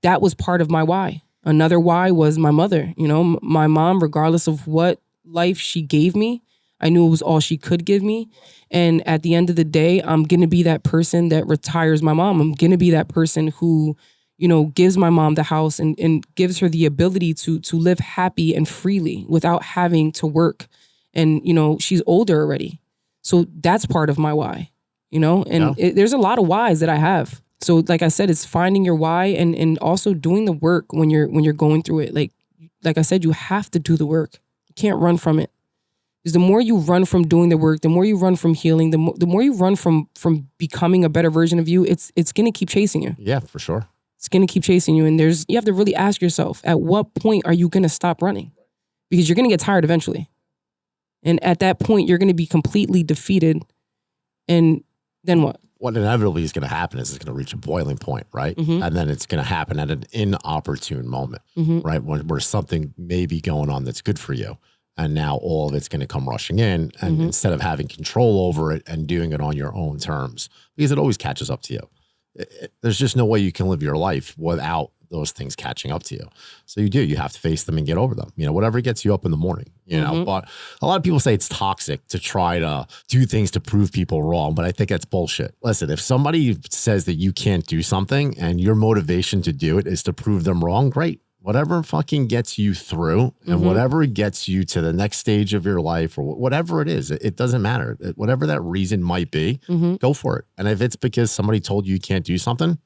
that was part of my why. Another why was my mother. You know, my mom, regardless of what life she gave me, I knew it was all she could give me. And at the end of the day, I'm going to be that person that retires my mom. I'm going to be that person who, you know, gives my mom the house and gives her the ability to live happy and freely without having to work. And, you know, she's older already. So that's part of my why, you know, and there's a lot of whys that I have. So like I said, it's finding your why and also doing the work when you're going through it. Like I said, you have to do the work. You can't run from it. Because the more you run from doing the work, the more you run from healing, the more you run from becoming a better version of you, it's going to keep chasing you. Yeah, for sure. It's going to keep chasing you. And you have to really ask yourself, at what point are you going to stop running? Because you're going to get tired eventually. And at that point, you're going to be completely defeated. And then what? What inevitably is going to happen is it's going to reach a boiling point, right? And then it's going to happen at an inopportune moment, right? Where something may be going on that's good for you. And now all of it's going to come rushing in. And instead of having control over it and doing it on your own terms, because it always catches up to you. There's just no way you can live your life without those things catching up to you. So you have to face them and get over them, you know, whatever gets you up in the morning, you know, but a lot of people say it's toxic to try to do things to prove people wrong, but I think that's bullshit. Listen, if somebody says that you can't do something and your motivation to do it is to prove them wrong, great. Whatever fucking gets you through and whatever gets you to the next stage of your life or whatever it is, it doesn't matter. Whatever that reason might be, go for it. And if it's because somebody told you can't do something,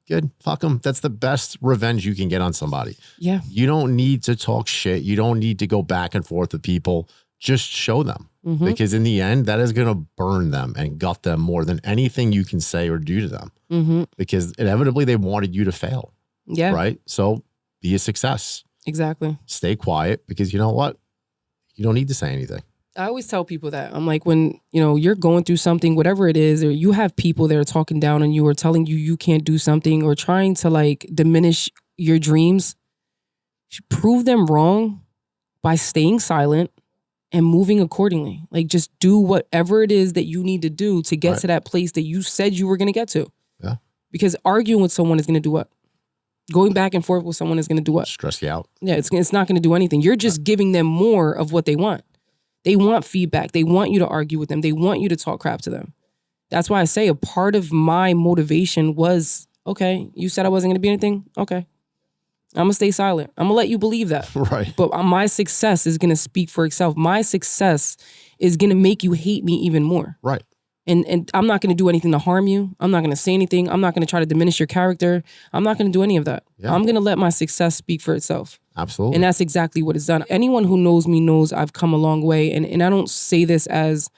good, fuck them. That's the best revenge you can get on somebody. Yeah. You don't need to talk shit. You don't need to go back and forth with people. Just show them. Because in the end, that is going to burn them and gut them more than anything you can say or do to them. Because inevitably they wanted you to fail. Yeah. Right? So be a success. Exactly. Stay quiet because you know what? You don't need to say anything. I always tell people that. I'm like, when, you know, you're going through something, whatever it is, or you have people that are talking down on you or telling you can't do something or trying to like diminish your dreams, prove them wrong by staying silent and moving accordingly. Like just do whatever it is that you need to do to get to that place that you said you were going to get to. Yeah. Because arguing with someone is going to do what? Going back and forth with someone is going to do what? Stress you out. Yeah, it's not going to do anything. You're just giving them more of what they want. They want feedback. They want you to argue with them. They want you to talk crap to them. That's why I say a part of my motivation was, okay, you said I wasn't going to be anything? Okay. I'm going to stay silent. I'm going to let you believe that. Right. But my success is going to speak for itself. My success is going to make you hate me even more. Right. And I'm not going to do anything to harm you. I'm not going to say anything. I'm not going to try to diminish your character. I'm not going to do any of that. Yeah. I'm going to let my success speak for itself. Absolutely. And that's exactly what it's done. Anyone who knows me knows I've come a long way. And I don't say this as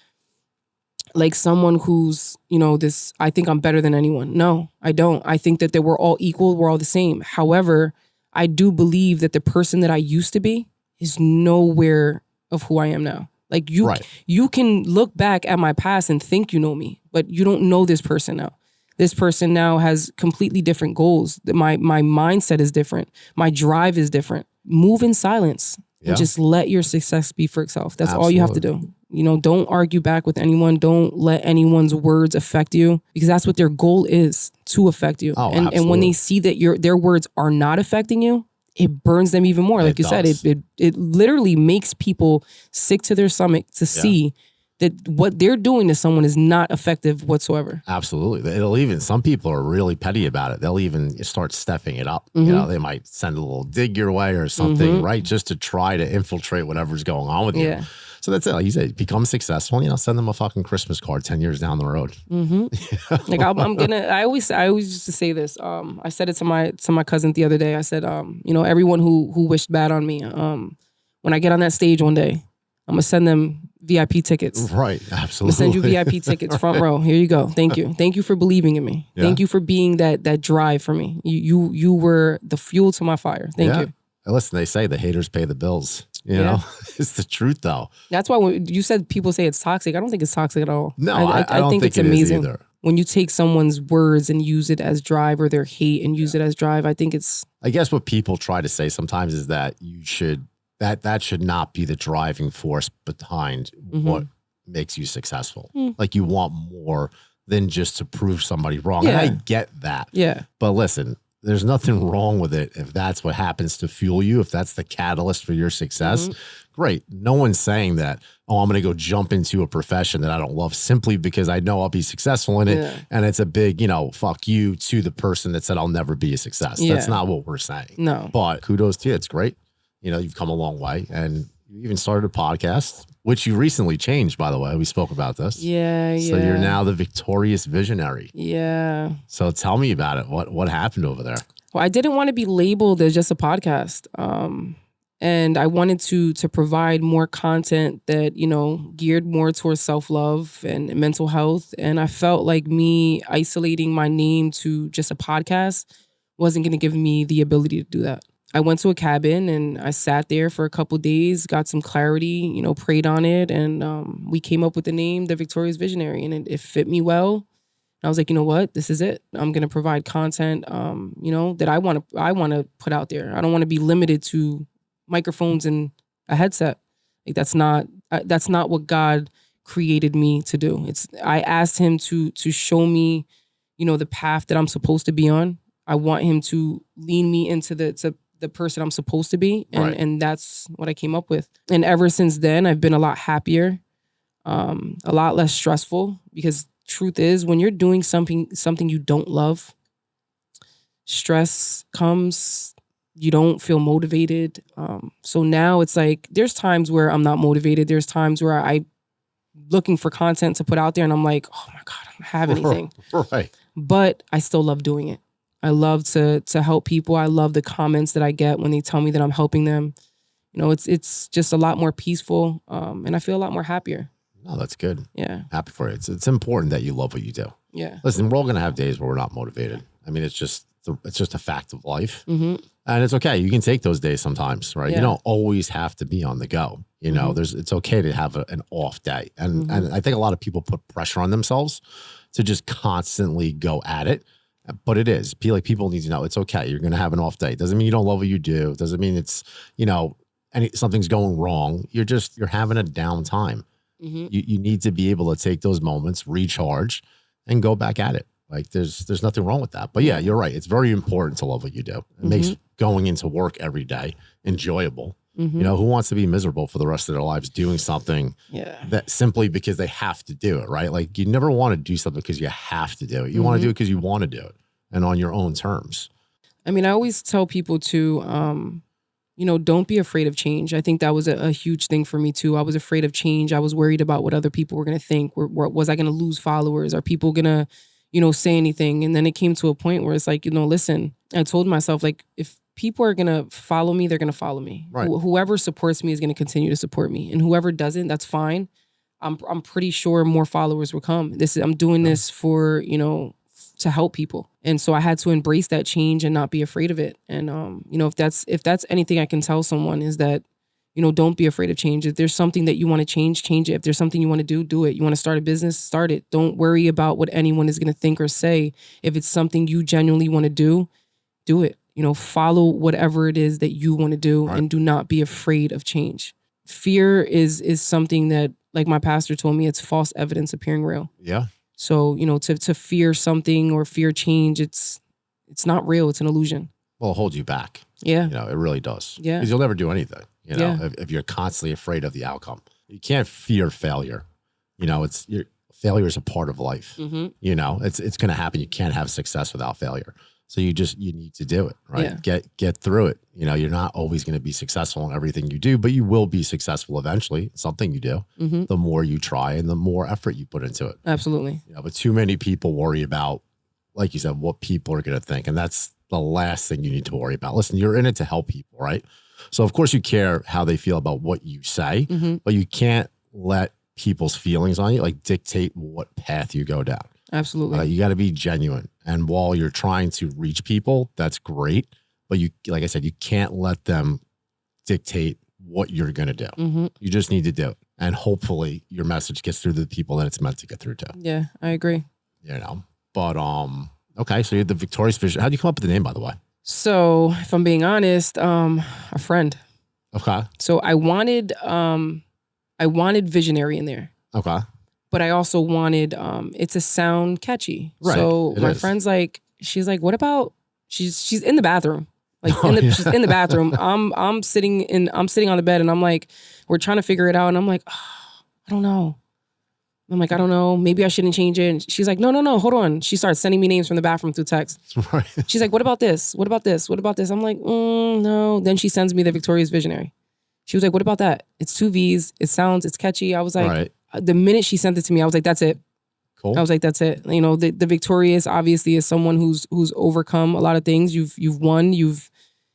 like someone who's, you know, this, I think I'm better than anyone. No, I don't. I think that we're all equal. We're all the same. However, I do believe that the person that I used to be is nowhere of who I am now. Like you can look back at my past and think you know me, but you don't know this person now. This person now has completely different goals. My mindset is different. My drive is different. Move in silence and just let your success speak for itself. That's all you have to do. You know, don't argue back with anyone. Don't let anyone's words affect you, because that's what their goal is, to affect you. And when they see that their words are not affecting you, it burns them even more. Like you said, it literally makes people sick to their stomach to see that what they're doing to someone is not effective whatsoever. Absolutely. It'll even, some people are really petty about it. They'll even start stepping it up. You know, they might send a little dig your way or something, right? Just to try to infiltrate whatever's going on with you. So that's it. Like you said, become successful, you know, send them a fucking Christmas card 10 years down the road. Like I always used to say this. I said it to my cousin the other day. I said, you know, everyone who wished bad on me, when I get on that stage one day, I'm gonna send them VIP tickets. Right, absolutely. I'm gonna send you VIP tickets, front row. Here you go. Thank you. Thank you for believing in me. Thank you for being that drive for me. You were the fuel to my fire. Thank you. Listen, they say the haters pay the bills. You know, it's the truth though. That's why when you said people say it's toxic, I don't think it's toxic at all. No, I don't think it's it amazing is either. when you take someone's words and use it as drive, or their hate and use it as drive. I think it's. I guess what people try to say sometimes is that you should that should not be the driving force behind what makes you successful. Like you want more than just to prove somebody wrong. And I get that. Yeah. But listen, there's nothing wrong with it if that's what happens to fuel you, if that's the catalyst for your success. Great. No one's saying that, oh, I'm going to go jump into a profession that I don't love simply because I know I'll be successful in it. And it's a big, you know, fuck you to the person that said I'll never be a success. That's not what we're saying. No. But kudos to you. It's great. You know, you've come a long way, and you even started a podcast, which you recently changed, by the way. We spoke about this. Yeah. So you're now the Victorious Visionary. Yeah. So tell me about it. What happened over there? Well, I didn't want to be labeled as just a podcast. And I wanted to provide more content that, you know, geared more towards self-love and mental health. And I felt like me isolating my name to just a podcast wasn't going to give me the ability to do that. I went to a cabin and I sat there for a couple of days, got some clarity, you know, prayed on it. And we came up with the name, The Victorious Visionary, and it fit me well. And I was like, you know what, this is it. I'm going to provide content, you know, that I want to put out there. I don't want to be limited to microphones and a headset. Like that's not what God created me to do. I asked him to show me, you know, the path that I'm supposed to be on. I want him to lean me into the person I'm supposed to be. And that's what I came up with. And ever since then, I've been a lot happier, a lot less stressful, because truth is, when you're doing something you don't love, stress comes, you don't feel motivated. So now it's like, there's times where I'm not motivated. There's times where I'm looking for content to put out there and I'm like, oh my God, I don't have anything. Right. But I still love doing it. I love to help people. I love the comments that I get when they tell me that I'm helping them. You know, it's just a lot more peaceful, and I feel a lot more happier. No, that's good. Yeah. Happy for you. It's important that you love what you do. Yeah. Listen, we're all going to have days where we're not motivated. I mean, it's just a fact of life. And it's okay. You can take those days sometimes, right? You don't always have to be on the go. You know, it's okay to have an off day. And I think a lot of people put pressure on themselves to just constantly go at it. But it is. People need to know it's okay. You're going to have an off day. Doesn't mean you don't love what you do. Doesn't mean it's, you know, something's going wrong. You're having a down time. You need to be able to take those moments, recharge, and go back at it. Like there's nothing wrong with that. But yeah, you're right. It's very important to love what you do. It makes going into work every day enjoyable. You know, who wants to be miserable for the rest of their lives doing something that simply because they have to do it, right? Like you never want to do something because you have to do it. You want to do it because you want to do it and on your own terms. I mean, I always tell people to, you know, don't be afraid of change. I think that was a huge thing for me too. I was afraid of change. I was worried about what other people were going to think. Was I going to lose followers? Are people going to, you know, say anything? And then it came to a point where it's like, you know, listen, I told myself, like, if people are going to follow me, they're going to follow me. Right. Whoever supports me is going to continue to support me. And whoever doesn't, that's fine. I'm pretty sure more followers will come. I'm doing this for, you know, to help people. And so I had to embrace that change and not be afraid of it. And, you know, if that's anything I can tell someone is that, don't be afraid of change. If there's something that you want to change it. If there's something you want to do it. You want to start a business, start it. Don't worry about what anyone is going to think or say. If it's something you genuinely want to do it. Follow whatever it is that you want to do, Right. and do not be afraid of change. Fear is something that, like my pastor told me, it's false evidence appearing real. Yeah. So, to fear something or fear change, it's not real. It's an illusion. Well, it holds you back. Yeah. It really does. Yeah. Because you'll never do anything, Yeah. if you're constantly afraid of the outcome. You can't fear failure. Failure is a part of life. Mm-hmm. It's going to happen. You can't have success without failure. So you need to do it, right? Yeah. Get through it. You're not always going to be successful in everything you do, but you will be successful eventually. Something you do, Mm-hmm. the more you try and the more effort you put into it. Absolutely. But too many people worry about, like you said, what people are going to think. And that's the last thing you need to worry about. Listen, you're in it to help people, right? So of course you care how they feel about what you say, Mm-hmm. but you can't let people's feelings on you dictate what path you go down. Absolutely. You got to be genuine. And while you're trying to reach people, that's great. But like I said, you can't let them dictate what you're going to do. Mm-hmm. You just need to do it. And hopefully your message gets through to the people that it's meant to get through to. Yeah, I agree. But okay. So you're the Victorious Vision. How'd you come up with the name, by the way? So if I'm being honest, a friend. Okay. So I wanted visionary in there. Okay. But I also wanted it to sound catchy. Right, So it my is. friend's she's like, what about she's in the bathroom. Oh, yeah. She's in the bathroom. I'm sitting on the bed, and I'm like, we're trying to figure it out, and I'm like, I don't know. I'm like, I don't know. Maybe I shouldn't change it. And she's like, no, hold on. She starts sending me names from the bathroom through text. Right. She's like, what about this? What about this? What about this? I'm like, no. Then she sends me the Victorious Visionary. She was like, what about that? It's 2 V's. It's catchy. I was like, Right. The minute she sent it to me, I was like, that's it. Cool. I was like, that's it. The Victorious obviously is someone who's overcome a lot of things. You've won.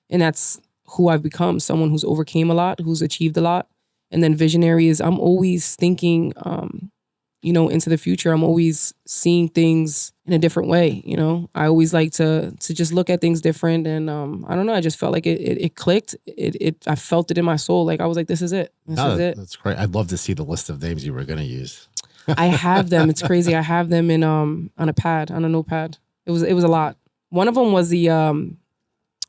And that's who I've become. Someone who's overcame a lot, who's achieved a lot. And then Visionary is I'm always thinking, into the future. I'm always seeing things in a different way. I always like to just look at things different. And I don't know. I just felt like it clicked. I felt it in my soul. Like I was like, this is it. This is it. That's great. I'd love to see the list of names you were going to use. I have them. It's crazy. I have them in on a notepad. It was a lot. One of them was the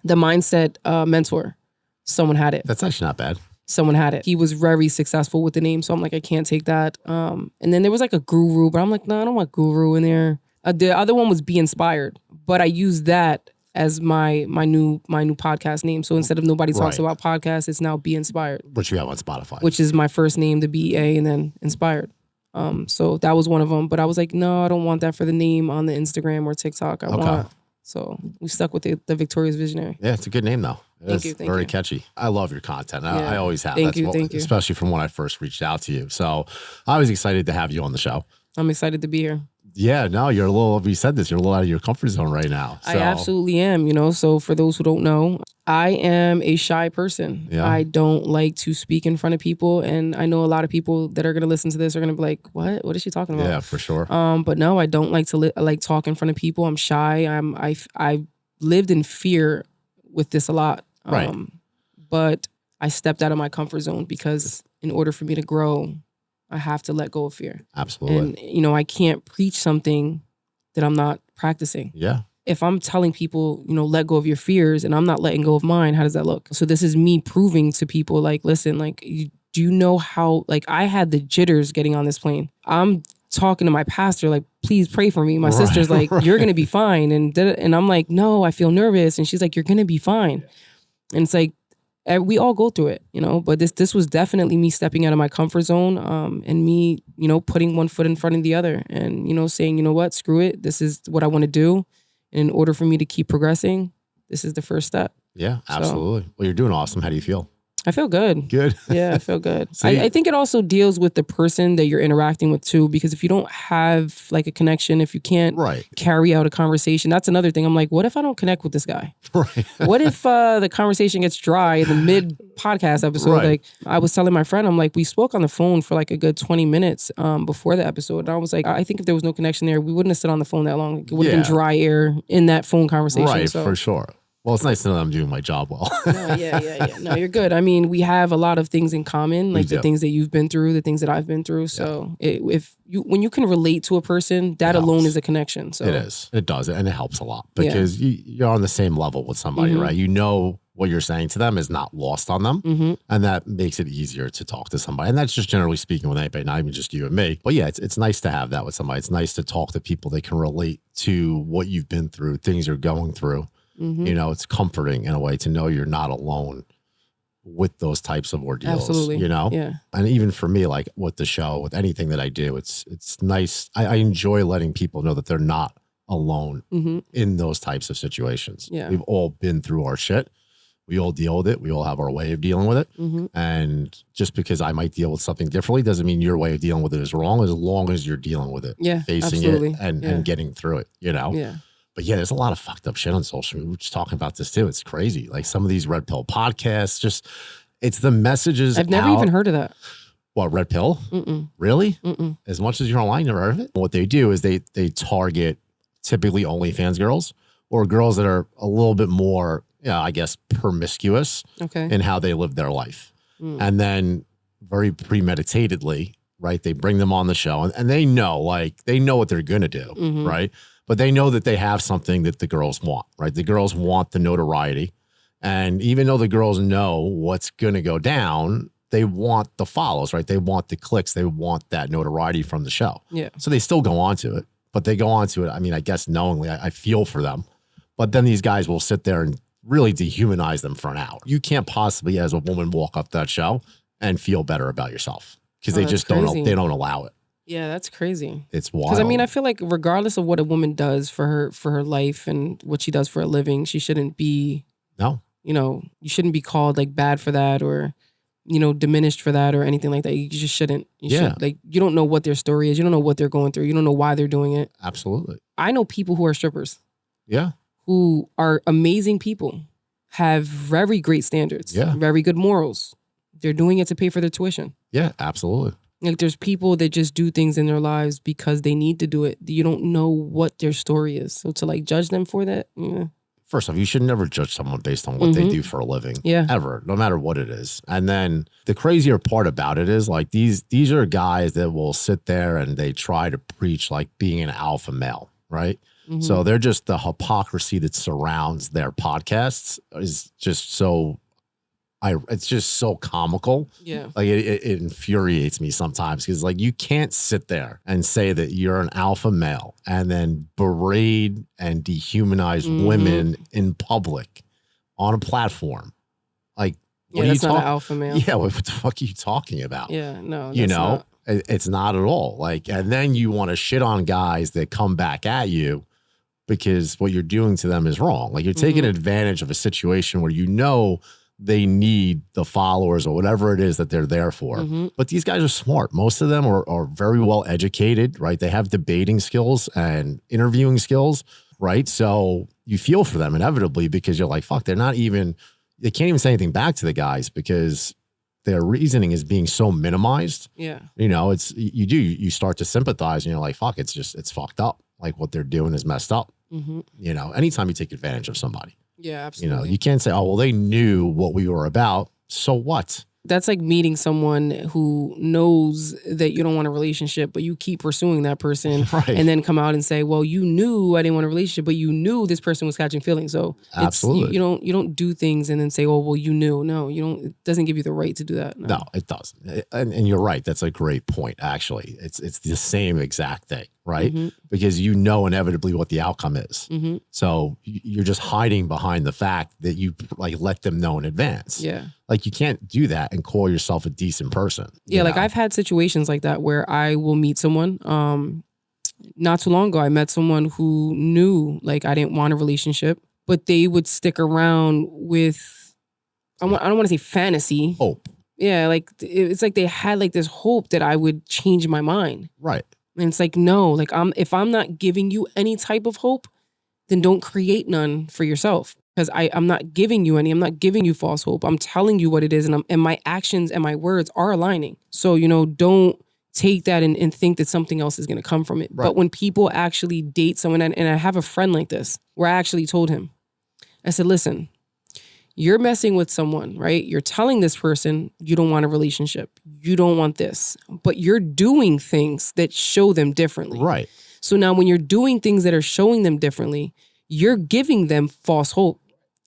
mindset mentor. Someone had it. That's actually not bad. Someone had it. He was very successful with the name, so I'm like, I can't take that. And then there was like a guru, but I'm like, no, I don't want guru in there. The other one was Be Inspired, but I used that as my new podcast name. So instead of Nobody Talks Right. About Podcasts, it's now Be Inspired, Which you have on Spotify. which is my first name, the BEA, and then Inspired. So that was one of them. But I was like, no, I don't want that for the name on the Instagram or TikTok. So we stuck with the Victorious Visionary. Yeah, it's a good name though. Thank you. Very catchy. I love your content. Yeah. I always have. Thank you. Especially from when I first reached out to you. So I was excited to have you on the show. I'm excited to be here. Yeah, no, you're a little, you said this, you're a little out of your comfort zone right now. So, I absolutely am, So for those who don't know, I am a shy person. Yeah. I don't like to speak in front of people. And I know a lot of people that are going to listen to this are going to be like, what? What is she talking about? Yeah, for sure. But no, I don't like to like talk in front of people. I'm shy. I lived in fear with this a lot. Right. But I stepped out of my comfort zone because in order for me to grow, I have to let go of fear. Absolutely. And, I can't preach something that I'm not practicing. Yeah. If I'm telling people, let go of your fears and I'm not letting go of mine, how does that look? So this is me proving to people like, listen, like, do you know how, like, I had the jitters getting on this plane. I'm talking to my pastor, like, please pray for me. My sister's like, you're going to be fine. And I'm like, no, I feel nervous. And she's like, you're going to be fine. And it's like, we all go through it, but this was definitely me stepping out of my comfort zone, and me, putting one foot in front of the other and, saying, you know what, screw it. This is what I want to do. And in order for me to keep progressing, this is the first step. Yeah, absolutely. Well, you're doing awesome. How do you feel? I feel good. Good. Yeah, I feel good. See? I think it also deals with the person that you're interacting with too, because if you don't have like a connection, if you can't Right. carry out a conversation, that's another thing. I'm like, what if I don't connect with this guy? Right. What if the conversation gets dry in the mid podcast episode? Right. Like I was telling my friend, I'm like, we spoke on the phone for like a good 20 minutes before the episode. And I was like, I think if there was no connection there, we wouldn't have sit on the phone that long. Like, it would have Yeah. been dry air in that phone conversation. Right, So for sure. Well, it's nice to know that I'm doing my job well. No, yeah. No, you're good. I mean, we have a lot of things in common, like the do. things that you've been through, the things that I've been through. So when you can relate to a person, that It alone helps. is a connection. So It is. It does. And it helps a lot because you're on the same level with somebody, Mhm. right? You know what you're saying to them is not lost on them. hmm And that makes it easier to talk to somebody. And that's just generally speaking with anybody, not even just you and me. But yeah, it's nice to have that with somebody. It's nice to talk to people that can relate to what you've been through, things you're going through. hmm You know, it's comforting in a way to know you're not alone with those types of ordeals. Absolutely. You know? Yeah. And even for me, like with the show, with anything that I do, it's nice. I enjoy letting people know that they're not alone hmm in those types of situations. Yeah. We've all been through our shit. We all deal with it. We all have our way of dealing with it. hmm And just because I might deal with something differently doesn't mean your way of dealing with it is wrong, as long as you're dealing with it, Yeah. facing absolutely. it and, yeah. and getting through it, you know? yeah. But yeah, there's a lot of fucked up shit on social media. We're just talking about this too. It's crazy. Like some of these Red Pill podcasts, just it's the messages. I've never out- even heard of that. What, Red Pill? Mm-mm. Really? Mm-mm. As much as you're online, you never heard of it? What they do is they target typically OnlyFans girls or girls that are a little bit more, I guess, promiscuous Okay. in how they live their life. Mm. And then very premeditatedly, right? They bring them on the show and they know what they're going to do, Mhm. right? But they know that they have something that the girls want, right? The girls want the notoriety. And even though the girls know what's going to go down, they want the follows, right? They want the clicks. They want that notoriety from the show. Yeah. So they still go on to it, but they go on to it. I mean, I guess knowingly, I feel for them. But then these guys will sit there and really dehumanize them for an hour. You can't possibly, as a woman, walk up that show and feel better about yourself because Oh, they that's just crazy. they don't allow it. Yeah, that's crazy. It's wild. Because I mean, I feel like regardless of what a woman does for her life and what she does for a living, she shouldn't be, no, you shouldn't be called like bad for that or, diminished for that or anything like that. You just shouldn't. Yeah. You don't know what their story is. You don't know what they're going through. You don't know why they're doing it. absolutely. I know people who are strippers Yeah. who are amazing people, have very great standards, Yeah. very good morals. They're doing it to pay for their tuition. Yeah, absolutely. Like there's people that just do things in their lives because they need to do it. You don't know what their story is. So to like judge them for that, First off, you should never judge someone based on what they do for a living. Yeah. Ever, no matter what it is. And then the crazier part about it is like these are guys that will sit there and they try to preach like being an alpha male, right? mhm. So they're just the hypocrisy that surrounds their podcasts is just so it's just so comical. yeah. Like it infuriates me sometimes because like you can't sit there and say that you're an alpha male and then berate and dehumanize Mhm. women in public on a platform. Like, Yeah, what are you that's not an talking? alpha male. Yeah, what the fuck are you talking about? Yeah, no. You that's know, not. it's not at all. Like, and then you want to shit on guys that come back at you because what you're doing to them is wrong. Like you're taking Mhm. advantage of a situation where they need the followers or whatever it is that they're there for. Mhm. But these guys are smart. Most of them are very well educated, right? They have debating skills and interviewing skills, right? So you feel for them inevitably because you're like, fuck, they can't even say anything back to the guys because their reasoning is being so minimized. Yeah. You start to sympathize and you're like, fuck, it's fucked up. Like what they're doing is messed up. hmm Anytime you take advantage of somebody, Yeah, absolutely. you can't say, oh, well, they knew what we were about. So what? That's like meeting someone who knows that you don't want a relationship, but you keep pursuing that person. Right. And then come out and say, well, you knew I didn't want a relationship, but you knew this person was catching feelings. So Absolutely. you don't do things and then say, oh, well, you knew. No, you don't. It doesn't give you the right to do that. No, it doesn't. And you're right. That's a great point, actually. It's the same exact thing, right? Mhm. Because you know inevitably what the outcome is. Mhm. So you're just hiding behind the fact that you like let them know in advance. Yeah. Like you can't do that and call yourself a decent person. Yeah, you like know? I've had situations like that where I will meet someone. Not too long ago, I met someone who knew like I didn't want a relationship, but they would stick around with, I don't want to say fantasy. hope. Yeah, like it's like they had like this hope that I would change my mind. Right. And it's like, no, like if I'm not giving you any type of hope, then don't create none for yourself. Because I'm not giving you any. I'm not giving you false hope. I'm telling you what it is. And my actions and my words are aligning. So, don't take that and think that something else is going to come from it. Right. But when people actually date someone, and I have a friend like this, where I actually told him, I said, listen, you're messing with someone, right? You're telling this person you don't want a relationship. You don't want this, but you're doing things that show them differently. Right. So now when you're doing things that are showing them differently, you're giving them false hope.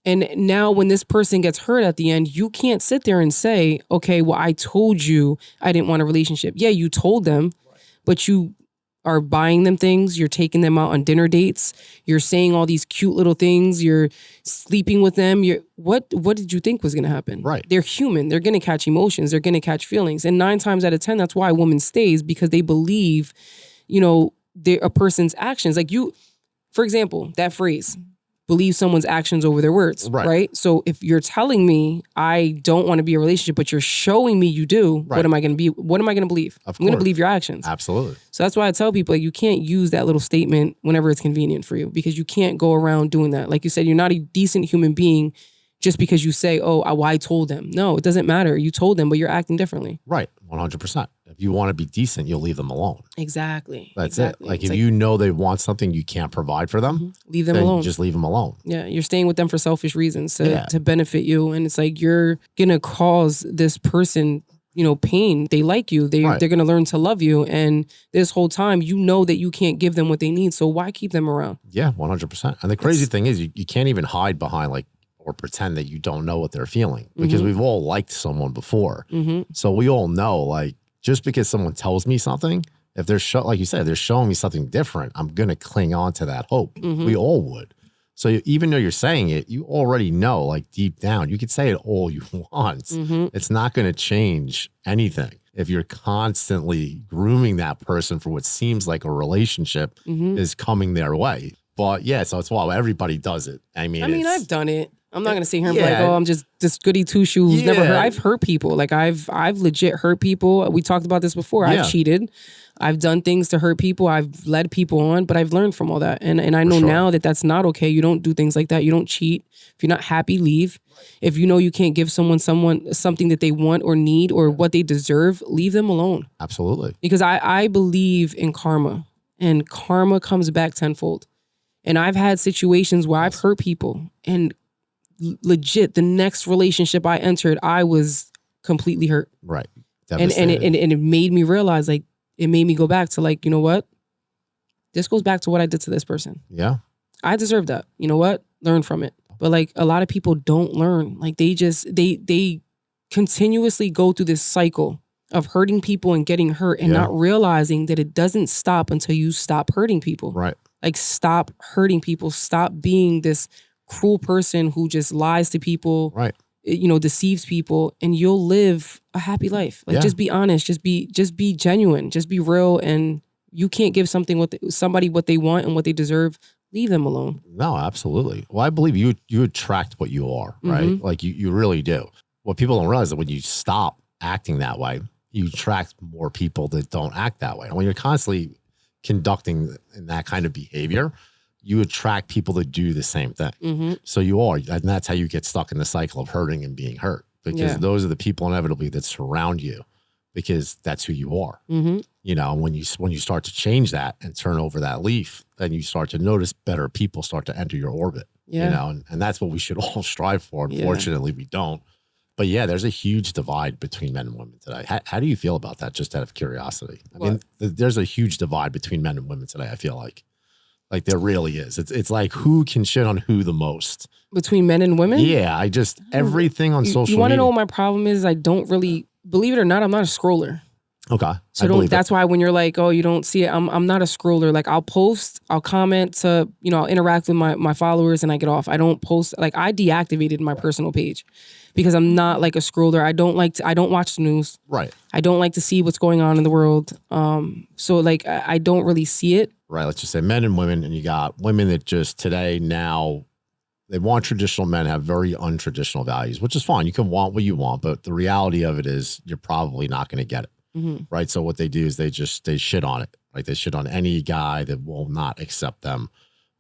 And now when this person gets hurt at the end, you can't sit there and say, okay, well, I told you I didn't want a relationship. Yeah, you told them, but you are buying them things. You're taking them out on dinner dates. You're saying all these cute little things. You're sleeping with them. What did you think was going to happen? Right. They're human. They're going to catch emotions. They're going to catch feelings. And 9 times out of 10, that's why a woman stays, because they believe, a person's actions. Like for example, that phrase, believe someone's actions over their words, right? So if you're telling me I don't want to be in a relationship, but you're showing me you do, what am I going to be? What am I going to believe? I'm going to believe your actions. Absolutely. So that's why I tell people, like, you can't use that little statement whenever it's convenient for you, because you can't go around doing that. Like you said, you're not a decent human being just because you say, oh, I told them. No, it doesn't matter. You told them, but you're acting differently. Right. 100%. If you want to be decent, you'll leave them alone. Exactly. That's it. Like if you know they want something you can't provide for them, leave them then alone. Just leave them alone. Yeah. You're staying with them for selfish reasons to benefit you. And it's like, you're going to cause this person, pain. They like you. They're going to learn to love you. And this whole time, you know that you can't give them what they need. So why keep them around? Yeah, 100%. And the crazy thing is you can't even hide behind or pretend that you don't know what they're feeling, because we've all liked someone before. So we all know, just because someone tells me something, if they're like you said, they're showing me something different, I'm going to cling on to that hope. We all would. So even though you're saying it, you already know, deep down, you could say it all you want. It's not going to change anything if you're constantly grooming that person for what seems like a relationship is coming their way. But yeah, so it's why everybody does it. I mean, I've done it. I'm not gonna sit here and be like, oh, I'm just this goody two shoes who's never hurt. I've hurt people. Like I've legit hurt people. We talked about this before. I've cheated. I've done things to hurt people. I've led people on, but I've learned from all that. And I know now that that's not okay. You don't do things like that. You don't cheat. If you're not happy, leave. If you know you can't give someone something that they want or need or what they deserve, leave them alone. Absolutely. Because I believe in karma, and karma comes back tenfold. And I've had situations where I've hurt people, and legit, the next relationship I entered, I was completely hurt. Right. And it made me realize, it made me go back to you know what? This goes back to what I did to this person. Yeah. I deserve that. You know what? Learn from it. But a lot of people don't learn. They continuously go through this cycle of hurting people and getting hurt and not realizing that it doesn't stop until you stop hurting people. Right. Stop hurting people. Stop being this cruel person who just lies to people, right? Deceives people, and you'll live a happy life. Just be honest, just be genuine, just be real. And you can't give somebody what they want and what they deserve. Leave them alone. No, absolutely. Well, I believe you attract what you are, right? You really do. What people don't realize is that when you stop acting that way, you attract more people that don't act that way. And when you're constantly conducting in that kind of behavior, you attract people that do the same thing. So you are, and that's how you get stuck in the cycle of hurting and being hurt, because those are the people inevitably that surround you, because that's who you are. When you start to change that and turn over that leaf, then you start to notice better people start to enter your orbit. And that's what we should all strive for. Unfortunately, we don't. But yeah, there's a huge divide between men and women today. How do you feel about that, just out of curiosity? I mean, there's a huge divide between men and women today, I feel like. There really is. It's like, who can shit on who the most? Between men and women? Yeah, everything on social media. You want to know what my problem is? I don't really, believe it or not, I'm not a scroller. Okay. So that's why when you're like, oh, you don't see it, I'm not a scroller. I'll post, I'll comment to, I'll interact with my followers and I get off. I don't post, I deactivated my personal page because I'm not a scroller. I don't watch the news. Right. I don't like to see what's going on in the world. So I don't really see it. Right. Let's just say men and women, and you got women that just today now, they want traditional men, have very untraditional values, which is fine. You can want what you want, but the reality of it is you're probably not going to get it. Right. So what they do is they shit on it. Right. They shit on any guy that will not accept them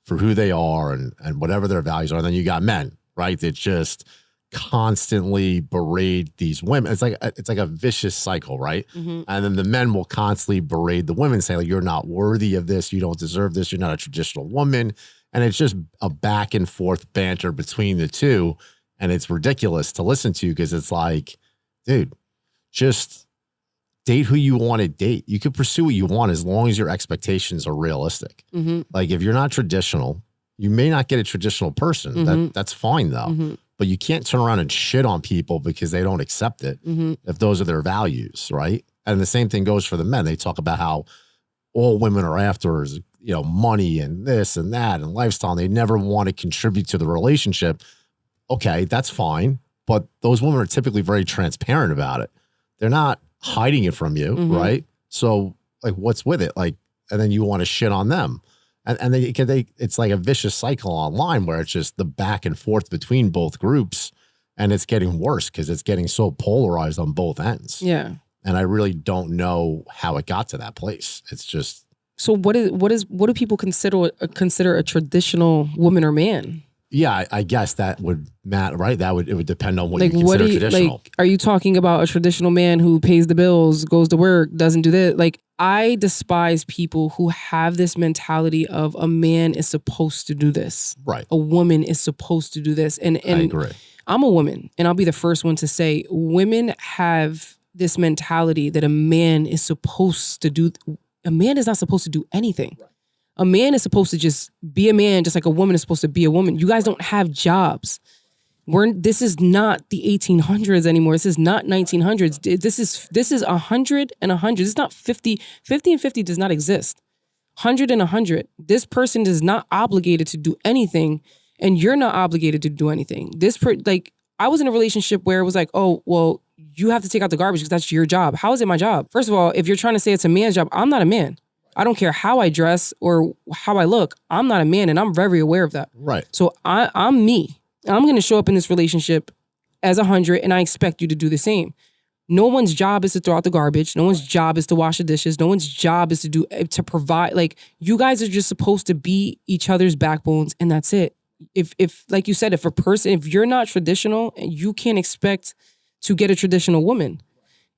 for who they are and whatever their values are. And then you got men, right, that just constantly berate these women. It's like a vicious cycle, right? And then the men will constantly berate the women, saying you're not worthy of this, you don't deserve this, you're not a traditional woman, And it's just a back and forth banter between the two. And it's ridiculous to listen to because it's like, dude, just date who you want to date. You can pursue what you want as long as your expectations are realistic. Like if you're not traditional, you may not get a traditional person. That's fine though. But you can't turn around and shit on people because they don't accept it if those are their values, right? And the same thing goes for the men. They talk about how all women are after is, money and this and that and lifestyle. And they never want to contribute to the relationship. Okay, that's fine. But those women are typically very transparent about it. They're not hiding it from you, right? So like, what's with it? Like, and then you want to shit on them. And it's like a vicious cycle online where it's just the back and forth between both groups. And it's getting worse because it's getting so polarized on both ends. Yeah. And I really don't know how it got to that place. It's just. So what do people consider a traditional woman or man? Yeah, I guess that would matter, right? It would depend on what Like, you consider traditional. Like, are you talking about a traditional man who pays the bills, goes to work, doesn't do that? Like, I despise people who have this mentality of a man is supposed to do this. Right. A woman is supposed to do this. And I agree. I'm a woman, and I'll be the first one to say women have this mentality that a man is supposed to do. A man is not supposed to do anything. Right. A man is supposed to just be a man, just like a woman is supposed to be a woman. You guys don't have jobs. This is not the 1800s anymore. This is not 1900s. This is 100 and 100. It's not 50. 50 and 50 does not exist. 100 and 100. This person is not obligated to do anything, and you're not obligated to do anything. I was in a relationship where it was like, oh, well, you have to take out the garbage because that's your job. How is it my job? First of all, if you're trying to say it's a man's job, I'm not a man. I don't care how I dress or how I look. I'm not a man, and I'm very aware of that. Right. So I'm me. I'm going to show up in this relationship as 100, and I expect you to do the same. No one's job is to throw out the garbage. No one's job is to wash the dishes. No one's job is to provide. Like, you guys are just supposed to be each other's backbones, and that's it. If like you said, if you're not traditional, you can't expect to get a traditional woman.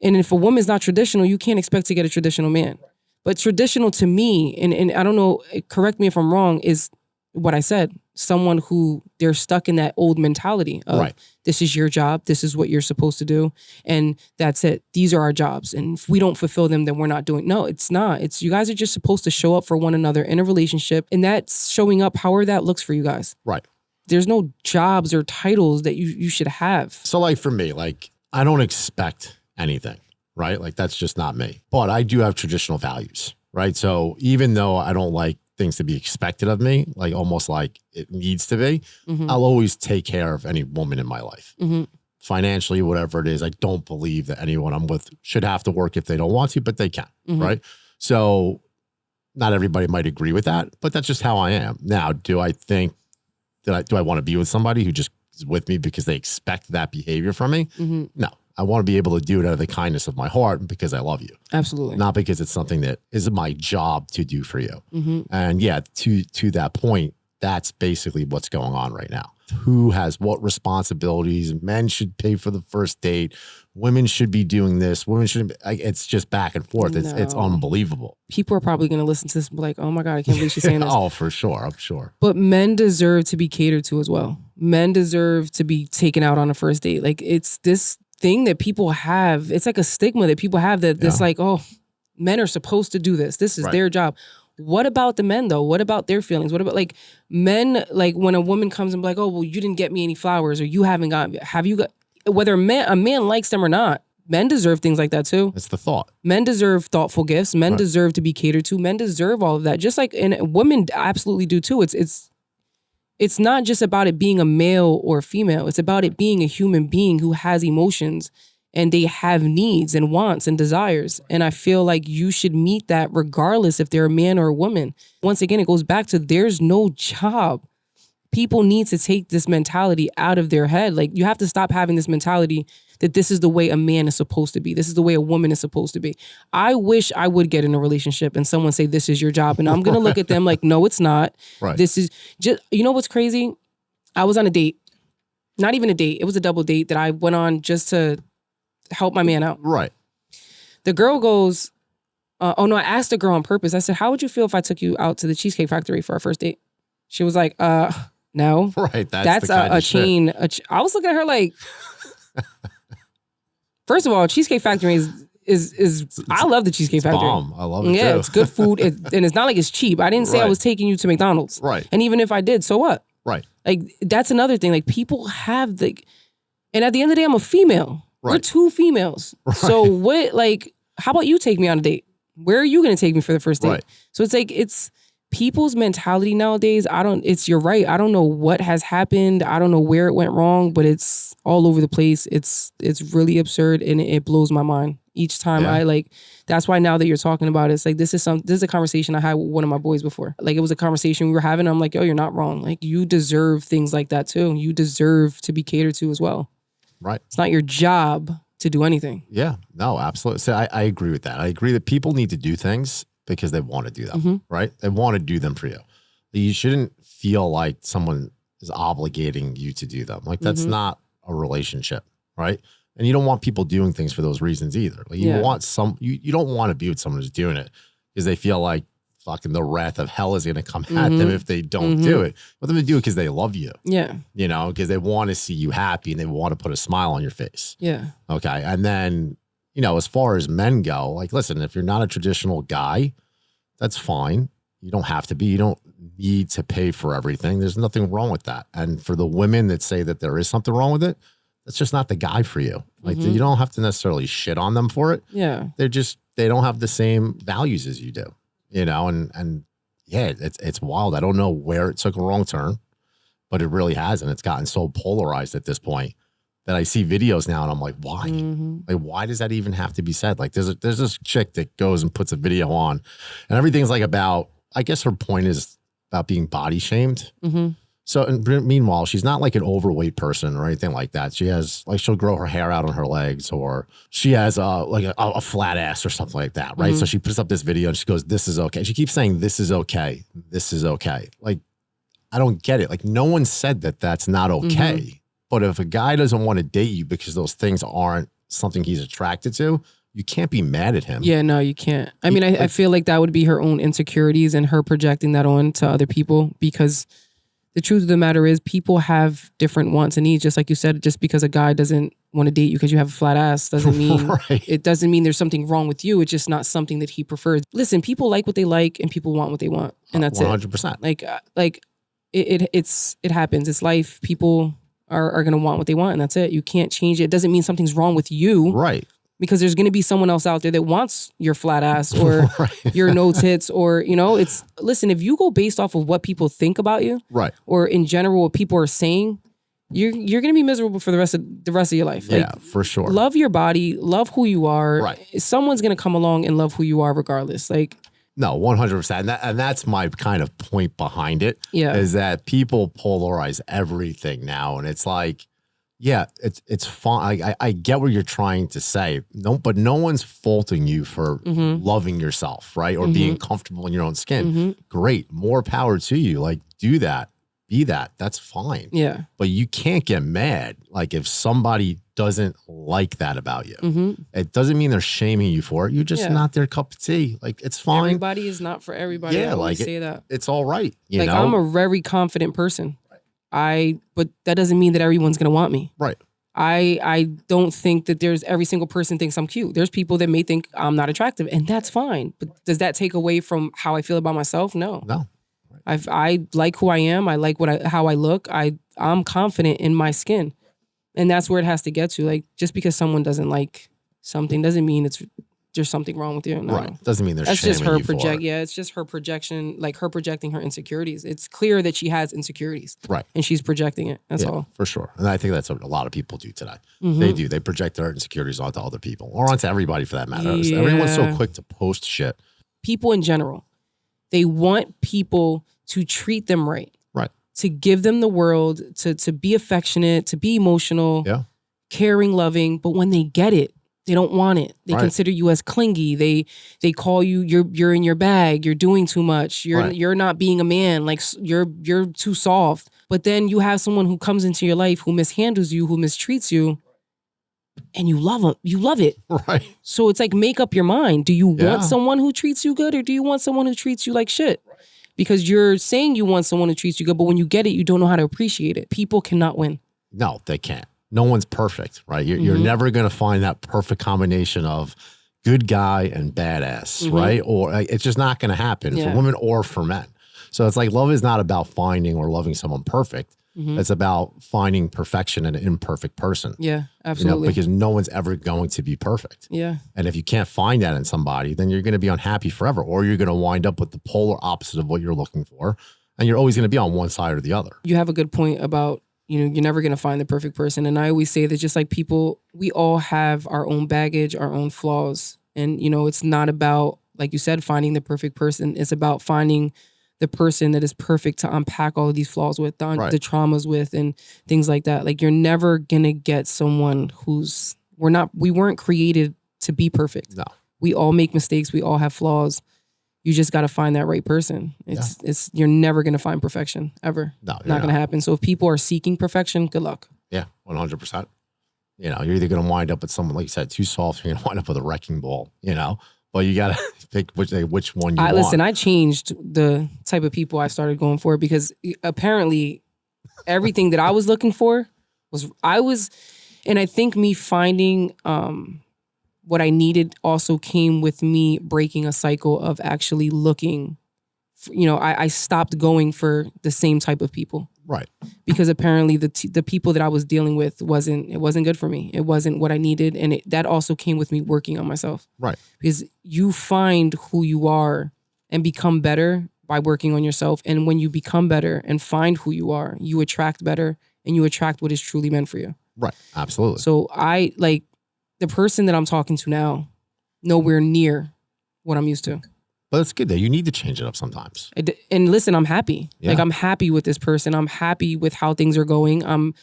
And if a woman's not traditional, you can't expect to get a traditional man. But traditional to me, and I don't know, correct me if I'm wrong, is what I said. Someone who they're stuck in that old mentality of Right. This is your job, this is what you're supposed to do, and that's it. These are our jobs. And if we don't fulfill them, then we're not doing. No, it's not. It's you guys are just supposed to show up for one another in a relationship, and that's showing up however that looks for you guys. Right. There's no jobs or titles that you should have. So like for me, like I don't expect anything, right? Like that's just not me. But I do have traditional values, right? So even though I don't like things to be expected of me, like almost like it needs to be, I'll always take care of any woman in my life. Financially, whatever it is, I don't believe that anyone I'm with should have to work if they don't want to, but they can, right? So not everybody might agree with that, but that's just how I am. Now, do I think do I want to be with somebody who just is with me because they expect that behavior from me? No, I want to be able to do it out of the kindness of my heart because I love you. Absolutely. Not because it's something that is my job to do for you. And yeah, to that point, that's basically what's going on right now. Who has what responsibilities? Men should pay for the first date. Women should be doing this. Women shouldn't. It's just back and forth. It's unbelievable. People are probably going to listen to this and be like, oh my God, I can't believe she's saying this. Oh, for sure. I'm sure. But men deserve to be catered to as well. Men deserve to be taken out on a first date. Like, it's this thing that people have. It's like a stigma that people have that it's like, oh, men are supposed to do this. This is their job. What about the men though? What about their feelings? What about like men, like when a woman comes and be like, oh, well, you didn't get me any flowers, or you have you got, whether a man likes them or not, men deserve things like that too. It's the thought. Men deserve thoughtful gifts. Men deserve to be catered to. Men deserve all of that. Just like, and women absolutely do too. It's not just about it being a male or female. It's about it being a human being who has emotions and they have needs and wants and desires. And I feel like you should meet that regardless if they're a man or a woman. Once again, it goes back to there's no job. People need to take this mentality out of their head. Like, you have to stop having this mentality that this is the way a man is supposed to be. This is the way a woman is supposed to be. I wish I would get in a relationship and someone say, this is your job. And I'm going to look at them like, no, it's not. Right. This is just, you know what's crazy? I was on a date, not even a date. It was a double date that I went on just to help my man out. Right. The girl goes, I asked the girl on purpose. I said, how would you feel if I took you out to the Cheesecake Factory for our first date? She was like, no. Right. That's the kind a of shit. chain. I was looking at her like, first of all, Cheesecake Factory is I love the Cheesecake Factory. Bomb. I love it Yeah, too. it's good food, and it's not like it's cheap. I didn't say I Right. was taking you to McDonald's. Right. And even if I did, so what? Right. Like, that's another thing. Like, people have the, and at the end of the day, I'm a female. We're Right. two females. So what, like, how about you take me on a date? Where are you going to take me for the first date? Right. So it's like, it's people's mentality nowadays. You're right. I don't know what has happened. I don't know where it went wrong, but it's all over the place. It's really absurd, and it blows my mind each time. Yeah. That's why now that you're talking about it, it's like, this is a conversation I had with one of my boys before. Like, it was a conversation we were having. I'm like, yo, you're not wrong. Like, you deserve things like that too. You deserve to be catered to as well. Right. It's not your job to do anything. Yeah. No, absolutely. So I agree with that. I agree that people need to do things because they want to do them, Mm-hmm. right? They want to do them for you. You shouldn't feel like someone is obligating you to do them. Like, that's Mm-hmm. not a relationship, right? And you don't want people doing things for those reasons either. Like, you Yeah. want you don't want to be with someone who's doing it because they feel like fucking the wrath of hell is going to come at them if they don't do it. But them to do it because they love you, Yeah. you know, because they want to see you happy and they want to put a smile on your face. Yeah. Okay. And then, you know, as far as men go, like, listen, if you're not a traditional guy, that's fine. You don't have to be. You don't need to pay for everything. There's nothing wrong with that. And for the women that say that there is something wrong with it, that's just not the guy for you. Like, you don't have to necessarily shit on them for it. Yeah. They don't have the same values as you do, you know? And yeah, it's wild. I don't know where it took a wrong turn, but it really hasn't. It's gotten so polarized at this point that I see videos now and I'm like, why? Like, why does that even have to be said? Like, there's this chick that goes and puts a video on and everything's like about, I guess her point is about being body shamed. So, and meanwhile, she's not like an overweight person or anything like that. She has, like, she'll grow her hair out on her legs, or she has like a flat ass or something like that, right? So she puts up this video and she goes, "This is okay." She keeps saying, "This is okay. This is okay." Like, I don't get it. Like, no one said that that's not okay. But if a guy doesn't want to date you because those things aren't something he's attracted to, you can't be mad at him. Yeah, no, you can't. I mean, I feel like that would be her own insecurities and her projecting that on to other people, because the truth of the matter is people have different wants and needs. Just like you said, just because a guy doesn't want to date you because you have a flat ass doesn't mean Right. it doesn't mean there's something wrong with you. It's just not something that he prefers. Listen, people like what they like and people want what they want, and that's 100%. it. It happens. It's life. People are gonna want what they want, and that's it. You can't change it. It doesn't mean something's wrong with you. Right. Because there's going to be someone else out there that wants your flat ass or your no tits, or, you know, listen, if you go based off of what people think about you, Right. or in general what people are saying, you're going to be miserable for the rest of your life. Yeah, for sure. Love your body, love who you are. Right. Someone's going to come along and love who you are regardless. Like, No, 100%. And that's my kind of point behind it. Yeah. Is that people polarize everything now. And it's like, yeah, it's fine. I get what you're trying to say. No, but no one's faulting you for loving yourself, right? Or being comfortable in your own skin. Great. More power to you. Like, do that. Be that. That's fine. yeah. But you can't get mad. Like, if somebody doesn't like that about you, it doesn't mean they're shaming you for it. You're just Yeah. not their cup of tea. Like, it's fine. Everybody is not for everybody. Yeah, I always like say that. It's all right. You Like, know? I'm a very confident person. But that doesn't mean that everyone's going to want me. Right. I don't think that every single person thinks I'm cute. There's people that may think I'm not attractive, and that's fine. But does that take away from how I feel about myself? No. No. I like who I am. I like how I look. I'm confident in my skin, and that's where it has to get to. Like, just because someone doesn't like something doesn't mean there's something wrong with you. No. Right. Doesn't mean they're That's shaming just her you for it. Yeah, it's just her projection, like her projecting her insecurities. It's clear that she has insecurities. Right. And she's projecting it. That's Yeah, all. for sure. And I think that's what a lot of people do today. They do. They project their insecurities onto other people or onto everybody for that matter. Everyone's so Yeah. quick to post shit. People in general, they want people to treat them right, Right. to give them the world, to be affectionate, to be emotional, Yeah. caring, loving. But when they get it, they don't want it. They Right. consider you as clingy. They call you you're in your bag. You're doing too much. Right. You're not being a man. Like, you're too soft. But then you have someone who comes into your life who mishandles you, who mistreats you, and you love them. You love it. Right. So it's like, make up your mind. Do you Yeah. want someone who treats you good, or do you want someone who treats you like shit? Because you're saying you want someone to treat you good, but when you get it, you don't know how to appreciate it. People cannot win. No, they can't. No one's perfect, right? You're never going to find that perfect combination of good guy and badass, right? Or it's just not going to happen for women or for men. So it's like love is not about finding or loving someone perfect. It's about finding perfection in an imperfect person. Yeah, absolutely. Because no one's ever going to be perfect. Yeah. And if you can't find that in somebody, then you're going to be unhappy forever, or you're going to wind up with the polar opposite of what you're looking for. And you're always going to be on one side or the other. You have a good point about, you're never going to find the perfect person. And I always say that just like people, we all have our own baggage, our own flaws. And, it's not about, like you said, finding the perfect person. It's about finding the person that is perfect to unpack all of these flaws with, the traumas with, and things like that. Like, you're never going to get someone we weren't created to be perfect. No. We all make mistakes. We all have flaws. You just got to find that right person. You're never going to find perfection ever. No, not going to happen. So if people are seeking perfection, good luck. Yeah, 100%. You're either going to wind up with someone, like you said, too soft, or you're going to wind up with a wrecking ball, But you got to pick which one you want. Listen, I changed the type of people I started going for, because apparently everything that I was looking for and I think me finding what I needed also came with me breaking a cycle of actually looking. I stopped going for the same type of people. Right. Because apparently the people that I was dealing with wasn't good for me. It wasn't what I needed. And that also came with me working on myself. Right. Because you find who you are and become better by working on yourself. And when you become better and find who you are, you attract better, and you attract what is truly meant for you. Right. Absolutely. So the person that I'm talking to now, nowhere near what I'm used to. But it's good that you need to change it up sometimes. And listen, I'm happy. Yeah. Like, I'm happy with this person. I'm happy with how things are going.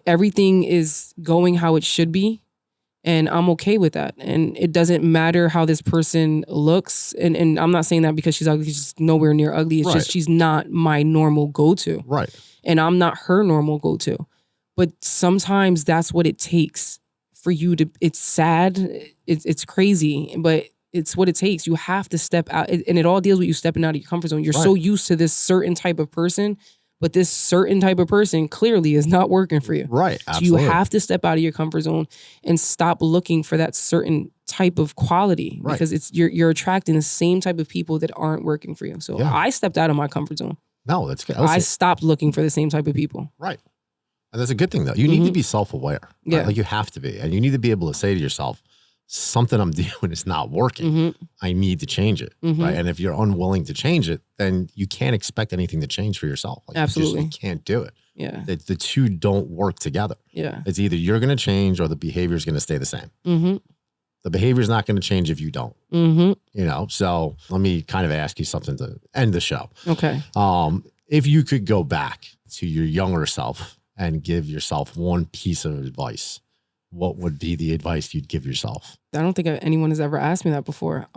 Everything is going how it should be. And I'm okay with that. And it doesn't matter how this person looks. And I'm not saying that because she's ugly. She's just nowhere near ugly. It's just she's not my normal go-to. Right. And I'm not her normal go-to. But sometimes that's what it takes for you to, it's sad. It's crazy. But it's what it takes. You have to step out. And it all deals with you stepping out of your comfort zone. You're so used to this certain type of person, but this certain type of person clearly is not working for you. Right. Absolutely. So you have to step out of your comfort zone and stop looking for that certain type of quality, because you're attracting the same type of people that aren't working for you. So I stepped out of my comfort zone. No, that's good. I stopped looking for the same type of people. Right. And that's a good thing, though. You need to be self-aware. Right? Yeah. Like, you have to be. And you need to be able to say to yourself, something I'm doing is not working. I need to change it. Right. And if you're unwilling to change it, then you can't expect anything to change for yourself. Like, absolutely. You can't do it. Yeah. The two don't work together. Yeah. It's either you're going to change or the behavior is going to stay the same. The behavior is not going to change if you don't. So let me kind of ask you something to end the show. Okay. If you could go back to your younger self and give yourself one piece of advice, what would be the advice you'd give yourself? I don't think anyone has ever asked me that before.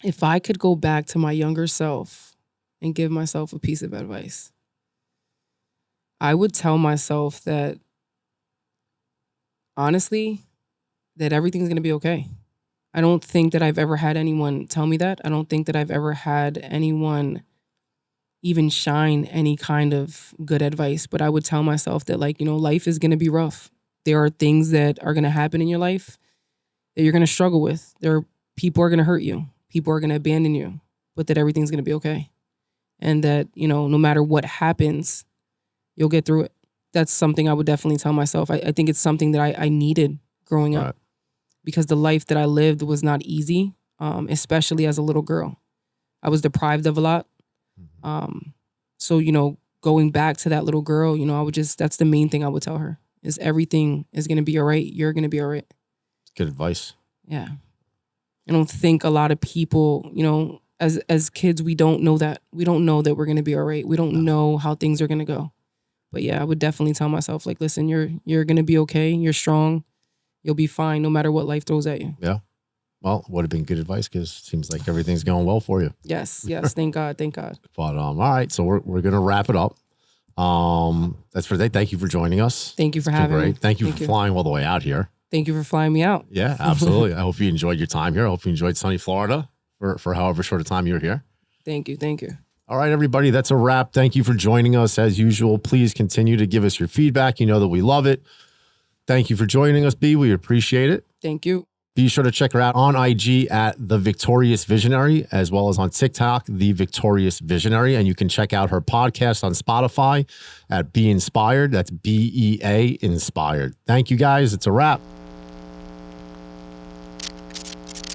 If I could go back to my younger self and give myself a piece of advice, I would tell myself that, honestly, that everything's going to be okay. I don't think that I've ever had anyone tell me that. I don't think that I've ever had anyone even shine any kind of good advice. But I would tell myself that, life is going to be rough. There are things that are going to happen in your life that you're going to struggle with. People are going to hurt you. People are going to abandon you, but that everything's going to be okay. And that, no matter what happens, you'll get through it. That's something I would definitely tell myself. I think it's something that I needed growing up, because the life that I lived was not easy, especially as a little girl. I was deprived of a lot. So, going back to that little girl, that's the main thing I would tell her. Is everything is going to be all right. You're going to be all right. Good advice. Yeah. I don't think a lot of people, as kids, we don't know that. We don't know that we're going to be all right. We don't know how things are going to go. But yeah, I would definitely tell myself, listen, you're going to be okay. You're strong. You'll be fine no matter what life throws at you. Yeah. Well, would have been good advice, because it seems like everything's going well for you. Yes. Thank God. Thank God. But all right. So we're going to wrap it up. That's for today. Thank you for joining us. Thank you for having me. Thank you for flying all the way out here. Thank you for flying me out. Yeah, absolutely. I hope you enjoyed your time here. I hope you enjoyed sunny Florida for however short a time you were here. Thank you. Thank you. All right, everybody, that's a wrap. Thank you for joining us. As usual, please continue to give us your feedback. You know that we love it. Thank you for joining us, B. We appreciate it. Thank you. Be sure to check her out on IG at The Victorious Visionary, as well as on TikTok, The Victorious Visionary. And you can check out her podcast on Spotify at Be Inspired. That's BEA Inspired. Thank you, guys. It's a wrap.